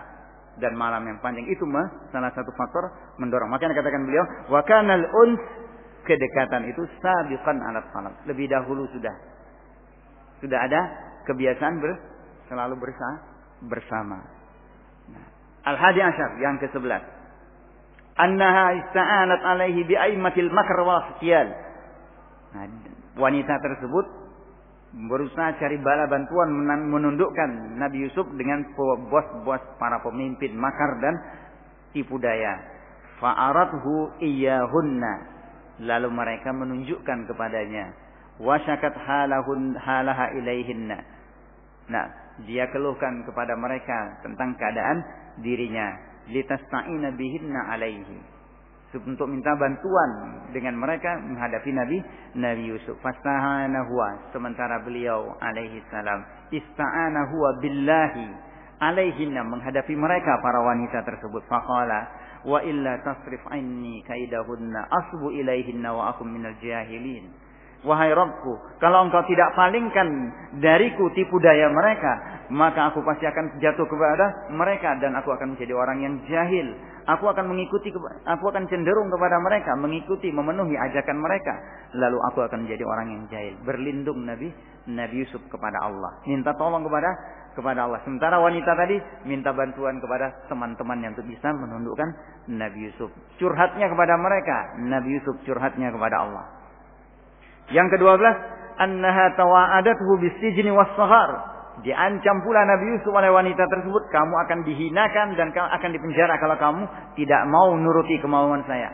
dan malam yang panjang itu salah satu faktor mendorong. Makanya katakan beliau, wa kanal uns, kedekatan itu sabiqan ala talab. Lebih dahulu sudah ada kebiasaan selalu bersama. Al-Hadi Asyar, yang ke-11. Annaha ista'anat alaihi bi'aimatil makr wal khiyal. Nah, wanita tersebut berusaha cari bala bantuan menundukkan Nabi Yusuf dengan bos-bos para pemimpin makar dan tipu daya. Fa'arathu iyyahunna, lalu mereka menunjukkan kepadanya. Wasyakat halaha ilaihinna. Nah, dia keluhkan kepada mereka tentang keadaan dirinya. Litasta'ina bihinna alaihi, untuk minta bantuan dengan mereka menghadapi Nabi Yusuf. Fastahana huwa, sementara beliau alaihi salam ista'ana huwa billahi alaihinna, menghadapi mereka para wanita tersebut. Faqala wa illa tasrif anni kaidahunna asbu ilaihinna wa akum minal jahilin. Wahai Rabbku, kalau engkau tidak palingkan dariku tipu daya mereka, maka aku pasti akan jatuh kepada mereka dan aku akan menjadi orang yang jahil. Aku akan cenderung kepada mereka, mengikuti, memenuhi ajakan mereka. Lalu aku akan menjadi orang yang jahil. Berlindung Nabi Yusuf kepada Allah, minta tolong kepada Allah. Sementara wanita tadi minta bantuan kepada teman-teman yang bisa menundukkan Nabi Yusuf. Curhatnya kepada mereka, Nabi Yusuf curhatnya kepada Allah. Yang ke-12, annaha tawa'adathu bisijni was-saghar. Diancam pula Nabi Yusuf oleh wanita tersebut, kamu akan dihinakan dan kamu akan dipenjara kalau kamu tidak mau nuruti kemauan saya.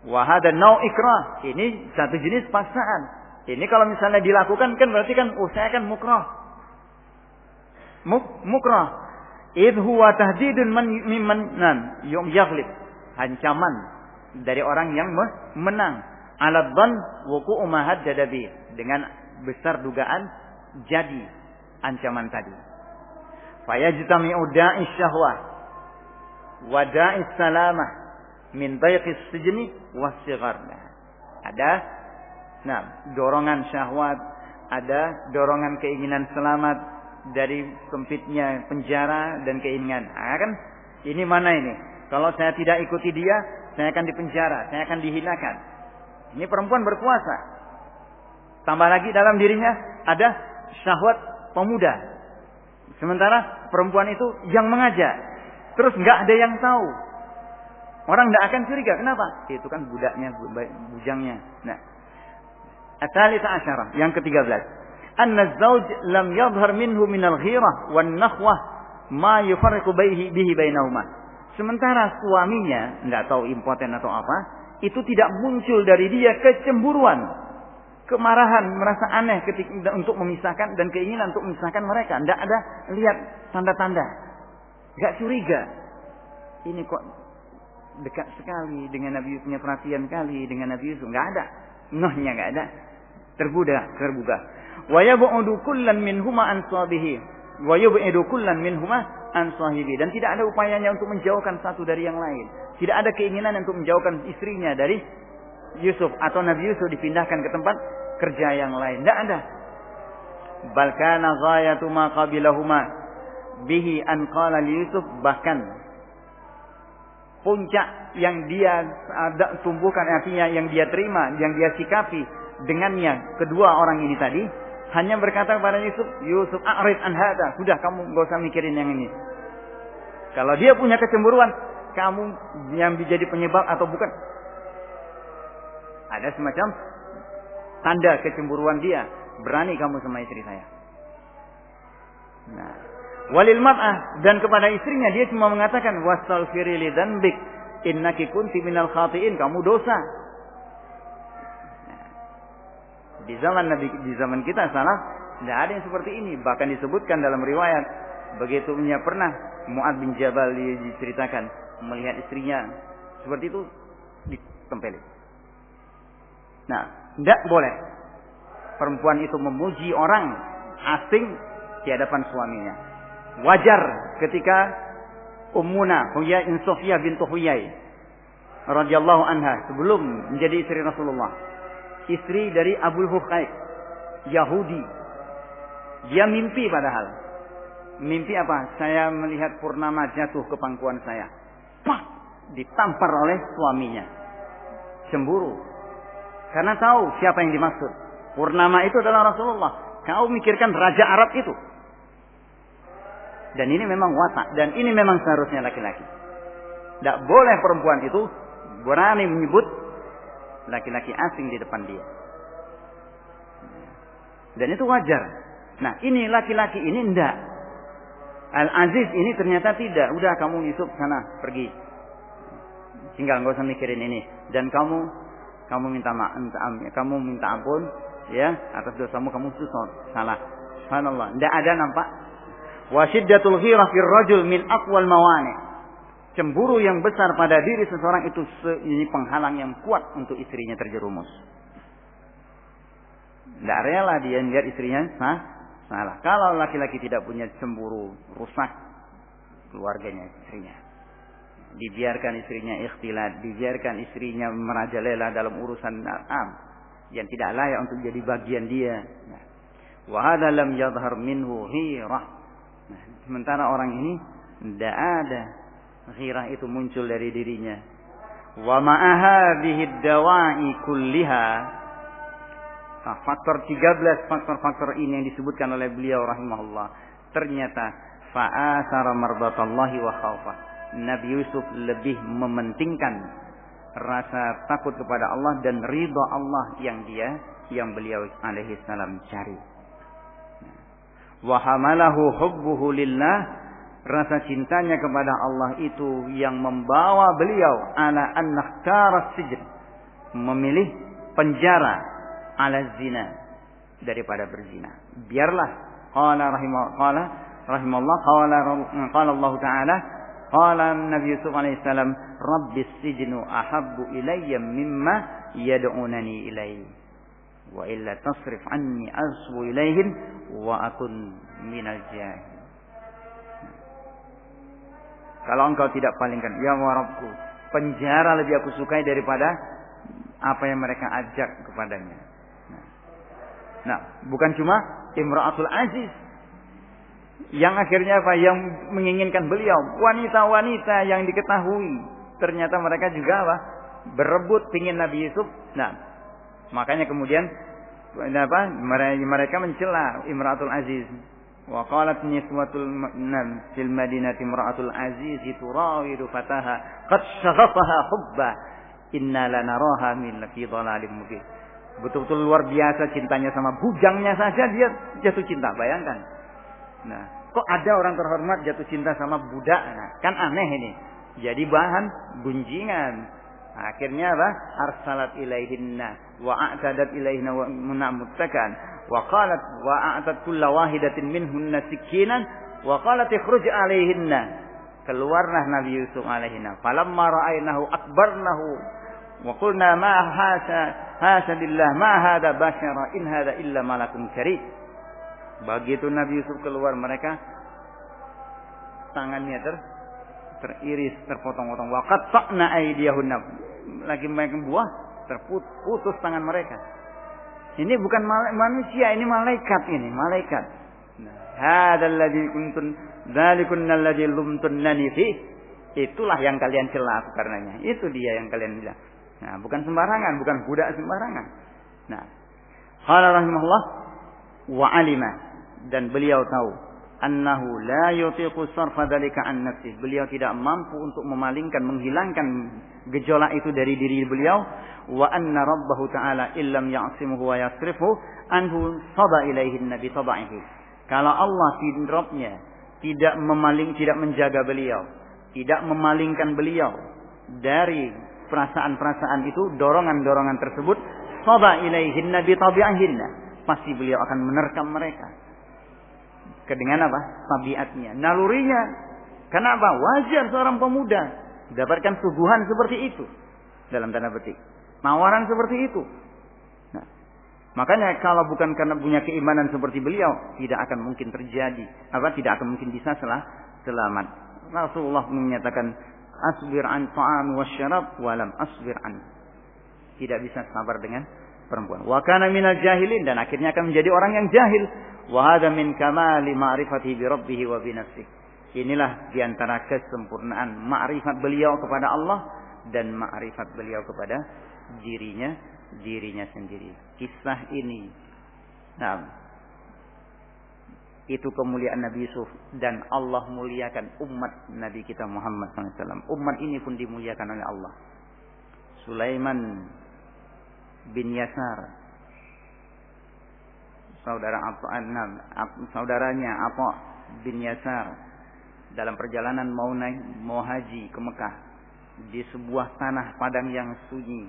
Wa hadha nau' ikrah. Ini satu jenis paksaan. Ini kalau misalnya dilakukan kan berarti kan saya kan mukrah. Mukrah. Idh huwa tahdidun mimman yaghlib. Ancaman dari orang yang menang. Ala dhann wuqu'u ma haddada bi, dengan besar dugaan jadi ancaman tadi. Fayajtami'u da'is syahwah wa da'is salamah min dayqis sijni was-sighar. Ada dorongan syahwat, ada dorongan keinginan selamat dari sempitnya penjara dan keinginan. Kan ini mana ini? Kalau saya tidak ikuti dia, saya akan dipenjara, saya akan dihinakan. Ini perempuan berkuasa. Tambah lagi dalam dirinya ada syahwat pemuda. Sementara perempuan itu yang mengajak. Terus nggak ada yang tahu. Orang nggak akan curiga. Kenapa? Itu kan budaknya, bujangnya. Nah, at-tsalitsah asyarah, yang ke-13. Anna az-zawj lam yadhhar minhu min al-ghirah wan nakhwah ma yufarriqu bihi bainahuma. Sementara suaminya nggak tahu impoten atau apa, itu tidak muncul dari dia kecemburuan, kemarahan, merasa aneh ketika untuk memisahkan dan keinginan untuk memisahkan mereka. Tidak ada lihat tanda-tanda, nggak curiga. Ini kok dekat sekali dengan Nabi Yusuf, punya perhatian kali dengan Nabi Yusuf. Nggak ada, nohnya nggak ada, tergugah. Wa yab'udu kullan minhuma an sahibihi, wa yub'idu kullan minhuma an sahibi, dan tidak ada upayanya untuk menjauhkan satu dari yang lain. Tidak ada keinginan untuk menjauhkan istrinya dari Yusuf atau Nabi Yusuf dipindahkan ke tempat kerja yang lain. Tidak ada. Bal kana ghayatu ma qabilahuma bihi an qala li Yusuf, bahkan puncak yang dia tumbuhkan, artinya yang dia terima, yang dia sikapi dengannya kedua orang ini tadi, hanya berkata kepada Yusuf a'rid an hada, sudah kamu enggak usah mikirin yang ini. Kalau dia punya kecemburuan, kamu yang menjadi penyebab atau bukan? Ada semacam tanda kecemburuan dia, berani kamu sama istri saya. Nah, walil mar'ah, dan kepada istrinya dia cuma mengatakan wastaghfiri li dzanbik innaki kunti minal khati'in, kamu dosa. Nah, di zaman kita salah, tidak ada yang seperti ini. Bahkan disebutkan dalam riwayat, begitu pernah Mu'adz bin Jabal diceritakan melihat istrinya seperti itu ditempelin. Nah, tidak boleh perempuan itu memuji orang asing di hadapan suaminya. Wajar ketika Ummuna Sofiyah bintu Huyai radhiyallahu anha sebelum menjadi istri Rasulullah, istri dari Abu Hukhaik Yahudi, dia mimpi padahal. Mimpi apa? Saya melihat purnama jatuh ke pangkuan saya. Pak, ditampar oleh suaminya. Cemburu. Karena tahu siapa yang dimaksud. Purnama itu adalah Rasulullah. Kau mikirkan raja Arab itu. Dan ini memang watak. Dan ini memang seharusnya laki-laki. Tidak boleh perempuan itu berani menyebut laki-laki asing di depan dia. Dan itu wajar. Nah, ini laki-laki ini enggak. Al-Aziz ini ternyata tidak. Udah kamu Yusuf sana pergi. Tinggal enggak usah mikirin ini. Dan kamu minta maaf, kamu minta ampun ya atas dosamu, kamu itu salah. Subhanallah. Tidak ada nampak. Wa syiddatul ghirah fir rajul min aqwal mawani. Cemburu yang besar pada diri seseorang itu ini penghalang yang kuat untuk istrinya terjerumus. Tidak rela dia lihat istrinya salah. Kalau laki-laki tidak punya cemburu, rusak keluarganya istrinya. Dibiarkan istrinya ikhtilat, dibiarkan istrinya merajalela dalam urusan yang tidak layak untuk jadi bagian dia. Wa hadza lam yadhhar minhu ghirah. Sementara orang ini tidak ada ghirah itu muncul dari dirinya. Wa ma'a hadhihi dawa'i kulliha. Faktor 13 faktor-faktor ini yang disebutkan oleh beliau rahimahullah. Ternyata fa'asara mardatallahi wa khawfah. Nabi Yusuf lebih mementingkan rasa takut kepada Allah dan ridha Allah yang beliau alaihi salam cari. Wa hamalahu hubbuhu lillah, rasa cintanya kepada Allah itu yang membawa beliau ala an nakhtara sijn, memilih penjara ala zina daripada berzina. Biarlah qala rahimahullah qala Allah taala qala Nabi Yusuf alaihi salam rabbis sijnu ahabbu ilayya mimma yad'unani ilayhi wa illa tasrif anni asbu ilayhin wa akun minal jahil. Kalau engkau tidak palingkan, ya Rabbku, penjara lebih aku sukai daripada apa yang mereka ajak kepadanya. Nah, bukan cuma Imra'atul Aziz yang akhirnya apa? Yang menginginkan beliau, wanita-wanita yang diketahui ternyata mereka juga apa? Berebut pingin Nabi Yusuf. Nah, makanya kemudian apa? Mereka mencela Imra'atul Aziz. Wa qalat niswatul fil madinati imra'atul aziz turawidu fataha qad shaghafaha hubba inna lanaraha min fi dhalalin mubin. Betul-betul luar biasa cintanya, sama bujangnya saja dia jatuh cinta, bayangkan. Nah, kok ada orang terhormat jatuh cinta sama budak? Nah, kan aneh ini. Jadi bahan gunjingan. Akhirnya apa? Arsalat ilaihinna wa a'tadat ilaihinna wa munamuttakan wa qalat wa a'tat kulla wahidatin minhunna sikinan wa qalat ikhruj alaihinna. Keluarlah Nabi Yusuf alaihinna. Falamma ra'aynahu akbarnahu wa qulna ma hasa billah ma hadha bashara in hadha illa malakun karim. Begitu Nabi Yusuf keluar, mereka tangannya teriris, terpotong-potong. Wa qatta'na aydiyahunna. Lagi makan buah, terputus tangan mereka. Ini bukan manusia, ini malaikat ini, malaikat. Hadzal ladzi kuntum dzalikunna alladzi lumtunnani fi. Itulah yang kalian cela aku karenanya. Itu dia yang kalian bilang. Nah, bukan sembarangan, bukan budak sembarangan. Nah, qala rahimahullah wa alima, dan beliau tahu annahu la yutiqu sarfa dzalika an nafsi. Beliau tidak mampu untuk memalingkan, menghilangkan gejolak itu dari diri beliau. Wa anna rabbahu ta'ala illam ya'simuhu wa yasrifu anhu sada ilaihi nabi taba'ihi. Kalau Allah Rabbnya tidak menjaga beliau, tidak memalingkan beliau dari perasaan-perasaan itu, dorongan-dorongan tersebut, sada ilaihi nabi tabi'ihinna, pasti beliau akan menerkam mereka. Dengan apa? Tabiatnya, nalurinya. Kenapa? Wajar seorang pemuda mendapatkan suguhan seperti itu, dalam tanda petik, tawaran seperti itu. Nah, makanya kalau bukan karena punya keimanan seperti beliau, tidak akan mungkin terjadi, tidak akan mungkin bisa selamat. Rasulullah menyatakan, asbir an ta'am wasyarab wa lam asbir an. Tidak bisa sabar dengan perempuan. Wa kana minal jahilin, dan akhirnya akan menjadi orang yang jahil. Wa hadza min kamali ma'rifatihi bi rabbih wa bi nafsihi. Inilah diantara kesempurnaan ma'rifat beliau kepada Allah dan ma'rifat beliau kepada dirinya sendiri. Kisah ini, nah, itu kemuliaan Nabi Yusuf, dan Allah muliakan umat Nabi kita Muhammad SAW. Umat ini pun dimuliakan oleh Allah. Sulaiman bin Yasar, saudaranya Atha bin Yasar, dalam perjalanan mau haji ke Mekah, di sebuah tanah padang yang sunyi,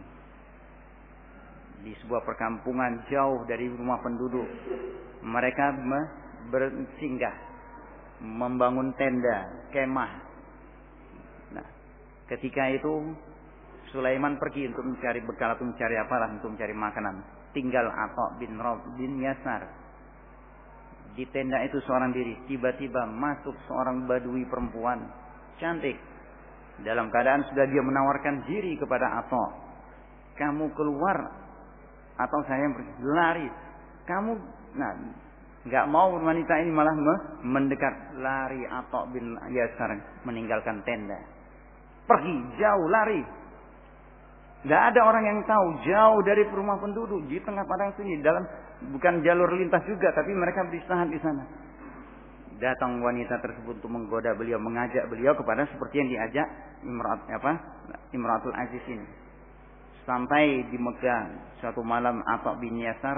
di sebuah perkampungan jauh dari rumah penduduk. Mereka bersinggah, membangun tenda, kemah. Nah, ketika itu Sulaiman pergi untuk mencari bekal, untuk mencari apalah, untuk mencari makanan. Tinggal Atha bin Yasar di tenda itu seorang diri. Tiba-tiba masuk seorang badui perempuan cantik, dalam keadaan sudah dia menawarkan diri kepada Atha. Kamu keluar atau saya lari. Kamu, nah, nggak mau wanita ini malah mendekat. Lari Atha bin Yasar meninggalkan tenda, pergi jauh, lari. Nggak ada orang yang tahu, jauh dari rumah penduduk, di tengah padang sunyi, dalam bukan jalur lintas juga, tapi mereka beristirahat di sana. Datang wanita tersebut untuk menggoda beliau, mengajak beliau kepada seperti yang diajak Imratul Aziz ini. Sampai di Mekah, suatu malam Atha bin Yasar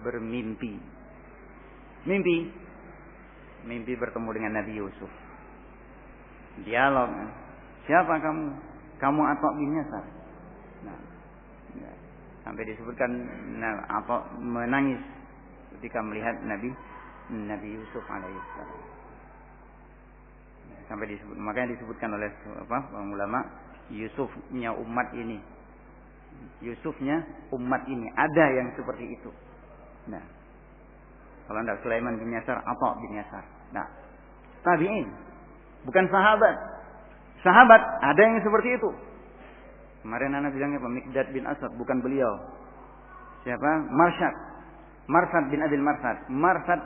bermimpi. Mimpi bertemu dengan Nabi Yusuf. Dialog. Siapa kamu? Kamu Atha bin Yasar. Nah, sampai disebutkan Atha menangis ketika melihat Nabi Yusuf alaihissalam. Sampai disebut, makanya disebutkan oleh ulama, Yusufnya umat ini. Yusufnya umat ini, ada yang seperti itu. Nah, kalau tidak Sulaiman bin Yasar, Atha bin Yasar. Nah, tabi'in, bukan sahabat. Sahabat ada yang seperti itu. Kemarin anak bilangnya Miqdad bin Asad, bukan beliau. Siapa? Marsad bin Adil Marsad. Marsad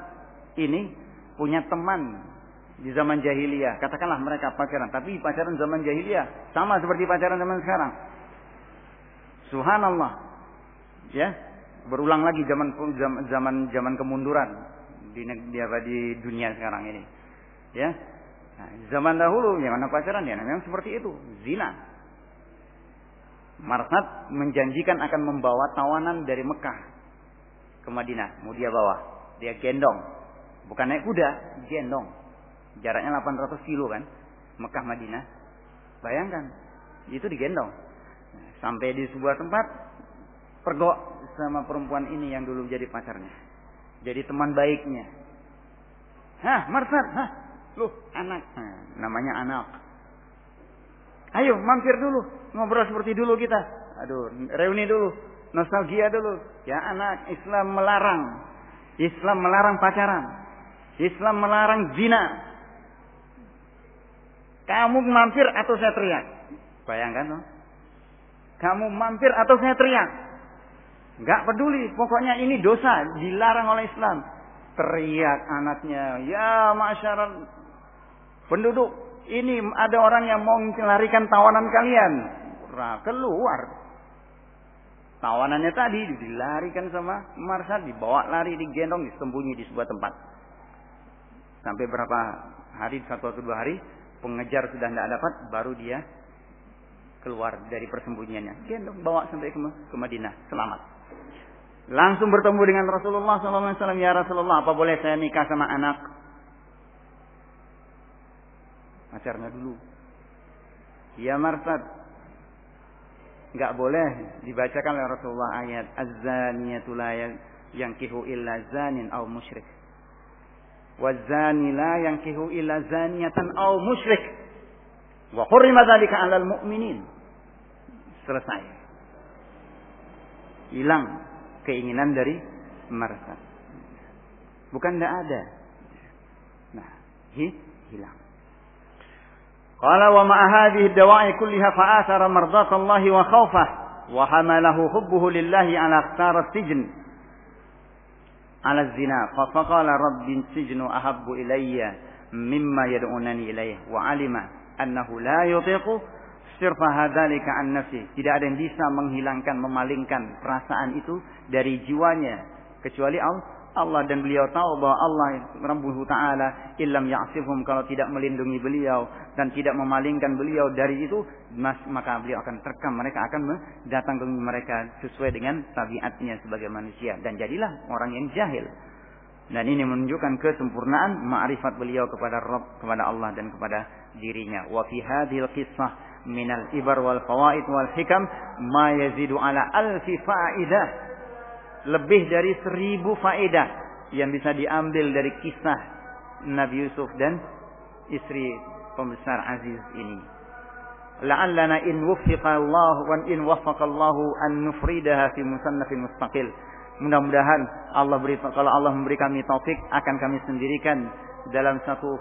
ini punya teman di zaman jahiliyah. Katakanlah mereka pacaran, tapi pacaran zaman jahiliyah sama seperti pacaran zaman sekarang. Subhanallah. Ya, berulang lagi zaman kemunduran di dunia sekarang ini. Ya. Nah, zaman dahulu yang mana pacaran ya memang seperti itu, zina. Marsad menjanjikan akan membawa tawanan dari Mekah ke Madinah. Mau dia bawa, dia gendong. Bukan naik kuda, gendong. Jaraknya 800 kilo kan, Mekah Madinah. Bayangkan, itu digendong. Sampai di sebuah tempat, pergok sama perempuan ini yang dulu jadi pacarnya. Jadi teman baiknya. Marsad, loh anak. Namanya anak. Ayo mampir dulu, ngobrol seperti dulu kita. Aduh, reuni dulu, nostalgia dulu. Ya anak, Islam melarang pacaran. Islam melarang zina. Kamu mampir atau saya teriak? Bayangkan loh. Kamu mampir atau saya teriak? Enggak peduli, pokoknya ini dosa, dilarang oleh Islam. Teriak anaknya, ya masyarakat penduduk. Ini ada orang yang mau melarikan tawanan kalian. Keluar. Tawanannya tadi dilarikan sama Marsad, dibawa lari, digendong, disembunyi di sebuah tempat. Sampai berapa hari, 1 atau 2 hari, pengejar sudah tidak dapat, baru dia keluar dari persembunyiannya. Gendong, bawa sampai ke Madinah, selamat. Langsung bertemu dengan Rasulullah SAW. Ya Rasulullah, apa boleh saya nikah sama anak? Pacarnya dulu. Ya Marsad, enggak boleh dibacakan oleh Rasulullah ayat az-zaniyatu la yankihu illa zanin aw musyrik. Waz-zani la yankihu illa zaniyatan aw musyrik. Wa hurrima dzalika 'alal mu'minin. Selesai. Hilang keinginan dari Marsad. Bukan enggak ada. Nah, hilang. Qala wa ma'a hadhihi ad-dawa'i kullaha fa'athara mardata Allah wa khawfahu wa hamalahu hubbuhu lillahi ala ikhtar as-sijn ala az-zina fa qala rabbi as-sijnu ahabbu ilayya mimma yad'unani ilayhi wa 'alima annahu la yutiqu sirfa hadzalika an nafsi. Tidak ada yang bisa menghilangkan, memalingkan perasaan itu dari jiwanya kecuali Allah, dan beliau tahu bahwa Allah Rabbuhu Ta'ala illam ya'sifhum, kalau tidak melindungi beliau dan tidak memalingkan beliau dari itu, maka beliau akan terkam, mereka akan datang ke mereka sesuai dengan tabiatnya sebagai manusia, dan jadilah orang yang jahil. Dan ini menunjukkan kesempurnaan ma'rifat beliau kepada Rabb, kepada Allah dan kepada dirinya. Wa fi hadhil qissah minal ibar wal fawaid wal hikam ma yazidu ala alfi faidah. Lebih dari 1000 faedah yang bisa diambil dari kisah Nabi Yusuf dan istri pembesar Aziz ini. La'allana in wuffiqa Allah wa in waffaqa Allah an nufridaha fi musannafin mustaqil. Mudah-mudahan kalau Allah memberi kami taufik, akan kami sendirikan dalam satu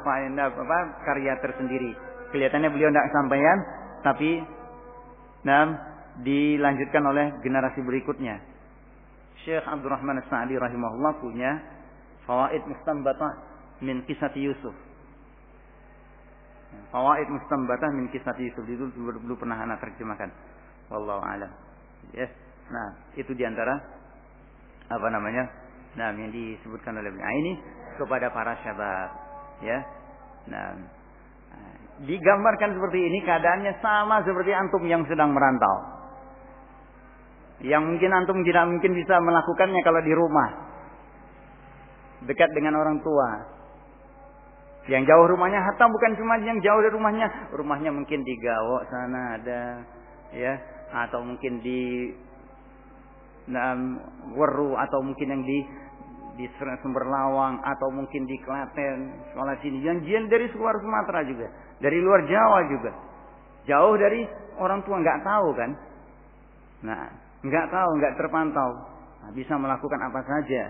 karya tersendiri. Kelihatannya beliau tidak sampaikan, tapi dilanjutkan oleh generasi berikutnya. Syekh Abdurrahman As-Sa'di rahimahullah punya fawaid mustanbatah min kisati Yusuf. Fawaid mustanbatah min kisati Yusuf itu dulu pernah anak terjemahkan. Wallahu a'lam. Ya. Nah, itu diantara yang disebutkan oleh beliau ini kepada para syabab, ya. Nah, digambarkan seperti ini keadaannya sama seperti antum yang sedang merantau. Yang mungkin antum tidak mungkin bisa melakukannya kalau di rumah, dekat dengan orang tua. Yang jauh rumahnya, hatta bukan cuma yang jauh dari rumahnya mungkin di Gawok sana ada, ya, atau mungkin di Weru, atau mungkin yang di Sumberlawang, atau mungkin di Klaten, sekolah sini. Yang dari luar Sumatera juga, dari luar Jawa juga, jauh dari orang tua, nggak tahu kan? Nah, nggak tahu, nggak terpantau. Nah, bisa melakukan apa saja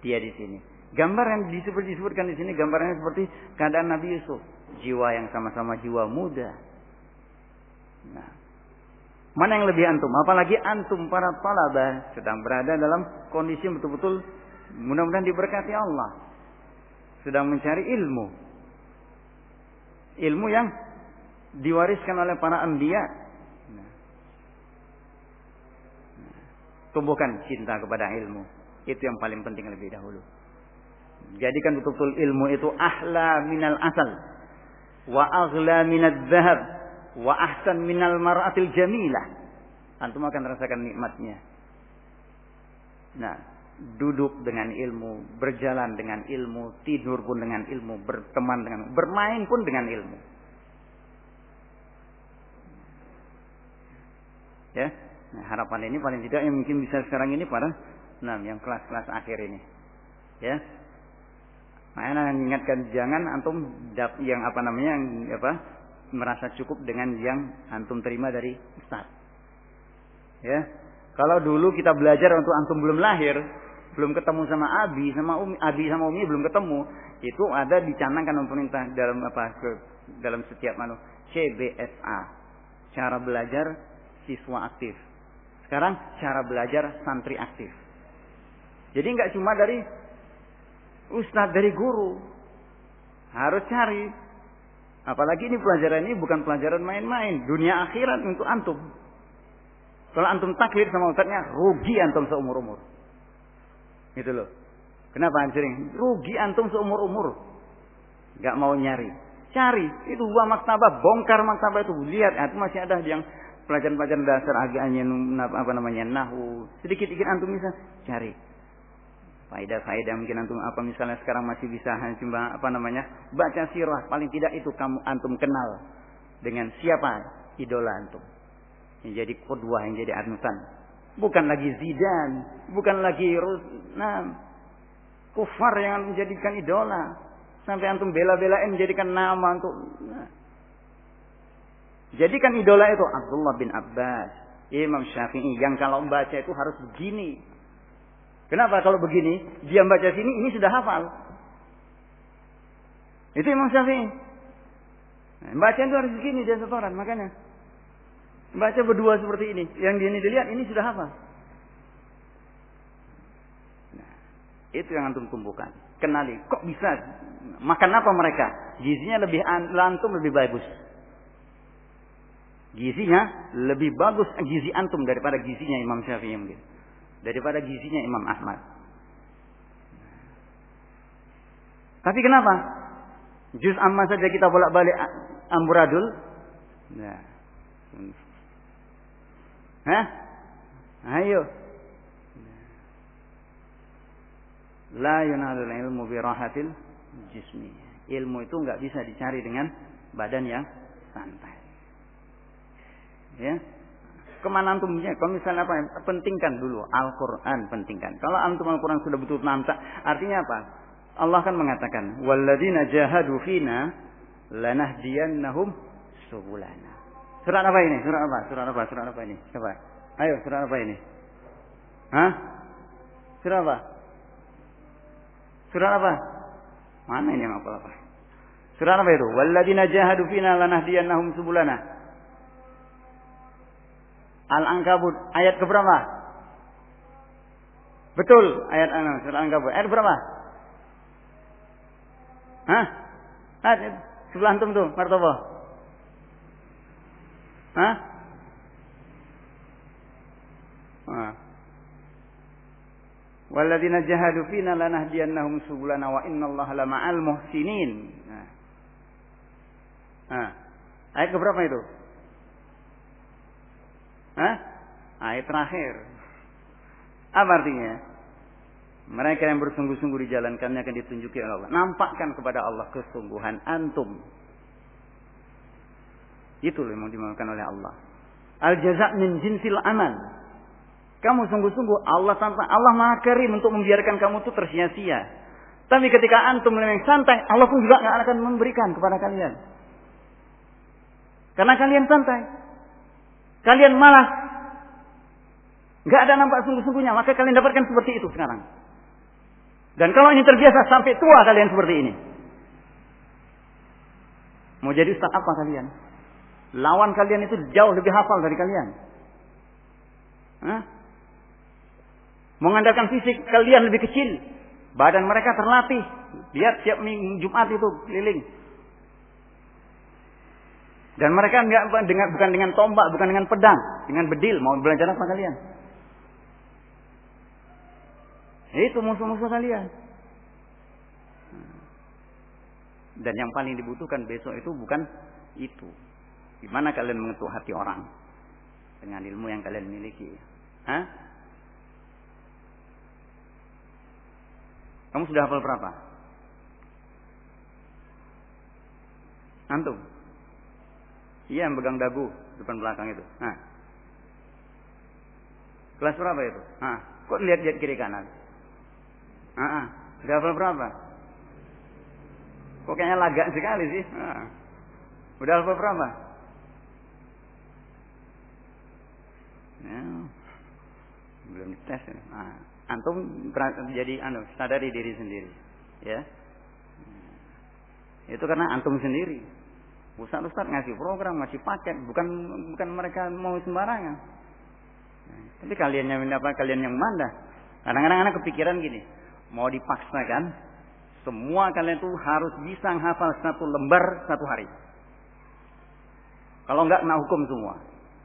dia di sini. Gambar yang disebutkan di sini, gambarnya seperti keadaan Nabi Yusuf, jiwa yang sama-sama jiwa muda. Nah, mana yang lebih antum? Apalagi antum para talabah sedang berada dalam kondisi betul-betul mudah-mudahan diberkati Allah, sedang mencari ilmu. Ilmu yang diwariskan oleh para anbiya. Tumbuhkan cinta kepada ilmu. Itu yang paling penting lebih dahulu. Jadikan betul-betul ilmu itu ahla minal asal, wa aghla minad dhahab, wa ahsan minal mar'atil jamilah. Antum akan rasakan nikmatnya. Nah, duduk dengan ilmu, berjalan dengan ilmu, tidur pun dengan ilmu, berteman dengan, bermain pun dengan ilmu. Ya, nah, harapan ini paling tidak yang mungkin bisa sekarang ini pada yang kelas-kelas akhir ini. Ya. Makanya ingatkan, jangan antum yang merasa cukup dengan yang antum terima dari ustaz. Ya. Kalau dulu kita belajar untuk antum belum lahir, belum ketemu sama Abi sama Umi belum ketemu, itu ada dicanangkan pemerintah dalam setiap CBSA, cara belajar siswa aktif. Sekarang cara belajar santri aktif. Jadi nggak cuma dari ustaz, dari guru, harus cari. Apalagi ini pelajaran ini bukan pelajaran main-main, dunia akhirat untuk antum. Kalau antum taklid sama ustaznya, rugi antum seumur-umur. Gitu loh. Kenapa sering? Rugi antum seumur-umur. Gak mau nyari. Cari. Itu buah maktabah, bongkar maktabah itu. Lihat, itu masih ada yang pelajaran-pelajaran dasar agaknya nahwu. Sedikit-sedikit antum bisa cari. Faedah-faedah mungkin antum misalnya sekarang masih bisa baca sirah, paling tidak itu kamu antum kenal dengan siapa idola antum yang jadi qudwah, yang jadi anutan. Bukan lagi Zidane, bukan lagi kufar yang menjadikan idola sampai antum bela-belain menjadikan nama untuk jadikan idola itu Abdullah bin Abbas, Imam Syafi'i, yang kalau membaca itu harus begini. Kenapa kalau begini? Dia baca sini, ini sudah hafal. Itu Imam Syafi'i. Baca itu harus begini dia setoran, makanya. Baca berdua seperti ini. Yang ini dilihat, ini sudah hafal. Nah, itu yang antum tumbuhkan. Kenali, kok bisa? Makan apa mereka? Gizinya antum lebih bagus. Gizinya lebih bagus gizi antum daripada gizinya Imam Syafi'i mungkin. Daripada gizinya Imam Ahmad. Tapi kenapa? Juz amma saja kita bolak-balik amburadul. Nah. Ayo. La yunalul ilmu bi rahatil jismi. Ilmu itu enggak bisa dicari dengan badan yang santai. Ya. Kemana antumnya? Kalau misalnya apa? Pentingkan dulu Al-Quran, pentingkan. Kalau antum Al-Quran sudah betul nampak, artinya apa? Allah kan mengatakan, walladzina jahadu fina lanahdiyannahum subulana. Surat apa ini? Surat apa? Surat apa? Surat apa ini? Coba. Ayo, surat apa ini? Hah? Surat apa? Surat apa? Mana ini yang apa? Surat apa itu? Walladzina jahadu fina lanahdiyannahum subulana. Al-Ankabut ayat keberapa? Betul, ayat surah Al-Ankabut. Ayat berapa? Hah? Ayat sebelah antum tuh, martabah. Hah? Walladzina jahadu fina lanahdiyannahum subulana wa innallaha lama'al muhsinin. Ayat keberapa itu? Hah? Ayat terakhir. Apa artinya? Mereka yang bersungguh-sungguh dijalankannya akan ditunjuki oleh Allah. Nampakkan kepada Allah kesungguhan antum. Itu yang dimaukan oleh Allah. Al-jaza' min jinsil amal. Kamu sungguh-sungguh Allah Maha Karim untuk membiarkan kamu itu tersia-sia. Tapi ketika antum memang santai, Allah pun juga nggak akan memberikan kepada kalian. Karena kalian santai. Kalian malas. Nggak ada nampak sungguh-sungguhnya, maka kalian dapatkan seperti itu sekarang. Dan kalau ini terbiasa sampai tua kalian seperti ini. Mau jadi ustaz apa kalian? Lawan kalian itu jauh lebih hafal dari kalian. Hah? Mengandalkan fisik kalian lebih kecil. Badan mereka terlatih. Lihat tiap minggu Jumat itu keliling. Dan mereka bukan dengan tombak, bukan dengan pedang, dengan bedil. Mau belajar apa kalian? Itu musuh-musuh kalian. Dan yang paling dibutuhkan besok itu bukan itu. Gimana kalian mengetuk hati orang dengan ilmu yang kalian miliki? Hah? Kamu sudah hafal berapa? Antum? Iya, yang pegang dagu depan belakang itu. Nah. Kelas berapa itu? Nah, kok lihat kiri kanan? Sudah hafal berapa? Kok kayaknya lagak sekali sih? Udah hafal berapa? Ya, belum dites. Antum jadi sadari diri sendiri, ya. Itu karena antum sendiri. Ustaz ngasih program, ngasih paket, bukan mereka mau sembarangan. Tapi kalian yang mendapat, kalian yang mana? Kadang-kadang anak kepikiran gini, mau dipaksakan, semua kalian tuh harus bisa menghafal 1 lembar 1 hari. Kalau enggak, kena hukum semua.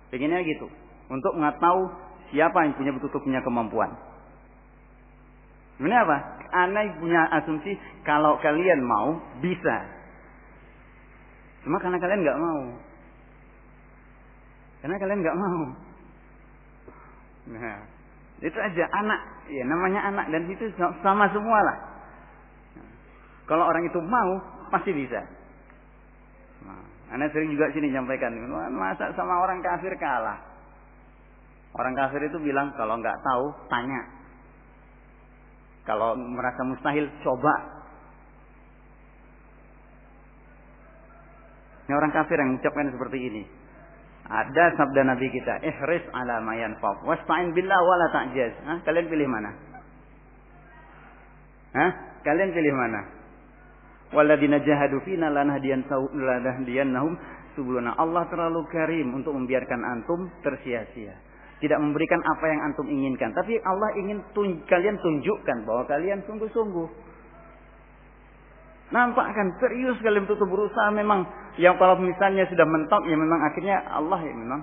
Pengennya gitu, untuk tahu siapa yang punya kemampuan. Sebenarnya apa? Anak punya asumsi kalau kalian mau bisa. Cuma karena kalian nggak mau. Karena kalian nggak mau. Nah, itu aja anak. Ya namanya anak dan itu sama semua lah. Kalau orang itu mau, pasti bisa. Nah, anak sering juga sini nyampaikan, masa sama orang kafir kalah. Orang kafir itu bilang kalau nggak tahu tanya. Kalau merasa mustahil coba. Ini orang kafir yang mengucapkan seperti ini. Ada sabda Nabi kita, ihris ala ma yanfa'uk wasta'in billah wala ta'jaz. Kalian pilih mana? Kalian pilih mana? Walladzina jahadu fina lanahdiyannahum subulana. Allah terlalu karim untuk membiarkan antum tersia-sia. Tidak memberikan apa yang antum inginkan, tapi Allah ingin kalian tunjukkan bahwa kalian sungguh-sungguh. Nampakkan serius kalian betul berusaha memang. Yang kalau misalnya sudah mentok, ya memang akhirnya Allah ya memang.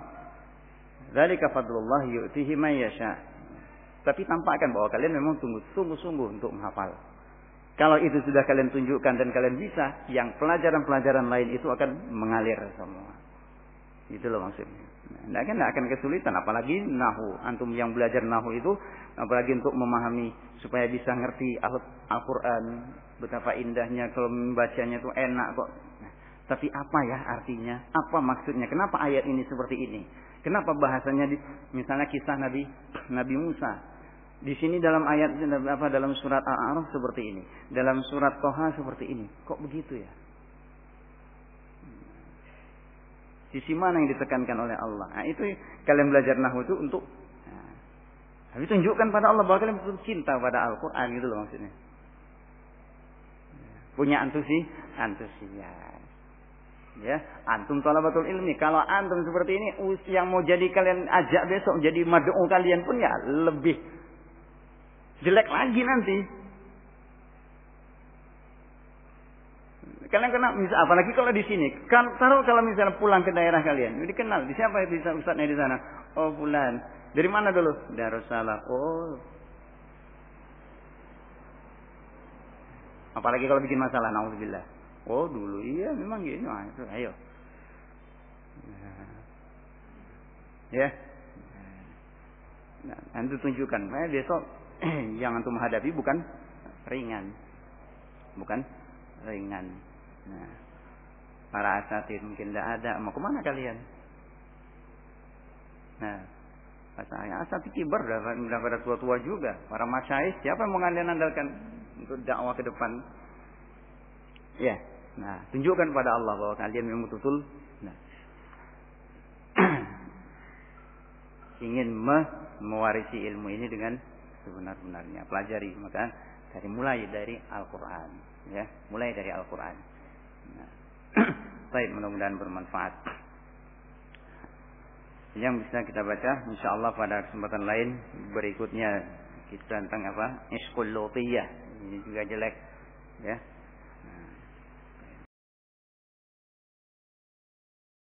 Dzalika fadlullah yu'tihi man yasha. Tapi tampakkan bahwa kalian memang sungguh-sungguh untuk menghafal. Kalau itu sudah kalian tunjukkan dan kalian bisa, yang pelajaran-pelajaran lain itu akan mengalir semua. Itu loh maksudnya. Nah, tidak akan kesulitan, apalagi nahu. Antum yang belajar nahu itu, apalagi untuk memahami supaya bisa ngerti Al-Quran. Betapa indahnya kalau membacanya itu enak kok. Nah, tapi apa ya artinya? Apa maksudnya? Kenapa ayat ini seperti ini? Kenapa bahasanya misalnya kisah Nabi Musa. Di sini dalam ayat dalam surat Al-A'raf seperti ini, dalam surat Toha seperti ini. Kok begitu ya? Sisi mana yang ditekankan oleh Allah? Nah, itu kalian belajar nahwu itu untuk tapi tunjukkan pada Allah bahwa kalian betul cinta pada Al-Quran gitu loh maksudnya. Punya antusias. Ya, antum talabatul ilmi. Kalau antum seperti ini, yang mau jadi kalian ajak besok jadi mad'u kalian pun ya lebih jelek lagi nanti. Kalian kena, apalagi kalau di sini. Taruh kalau misalnya pulang ke daerah kalian, dikenal. Di siapa yang bisa ustadznya di sana? Oh fulan. Dari mana dulu? Darussalam. Oh. Apalagi kalau bikin masalah, naudzubillah. Oh dulu iya memang gini. Nah, itu ayo. Ya. Nah, antum tunjukkan. Besok yang antum hadapi bukan ringan. Bukan ringan. Nah, para asatid mungkin tidak ada. Mau kemana kalian? Nah, asatid kibar dah pada tua-tua juga. Para masyaikh siapa yang mau andalkan untuk dakwah ke depan? Ya. Nah, tunjukkan pada Allah bahwa kalian memang betul ingin mewarisi ilmu ini dengan sebenar-benarnya. Pelajari, maka mulai dari Al-Quran, ya, mulai dari Al-Quran. Nah, baik, mudah-mudahan bermanfaat. Yang bisa kita baca, insyaallah pada kesempatan lain berikutnya kita tentang apa? Ishqul Lutiyah. Ini juga jelek, ya.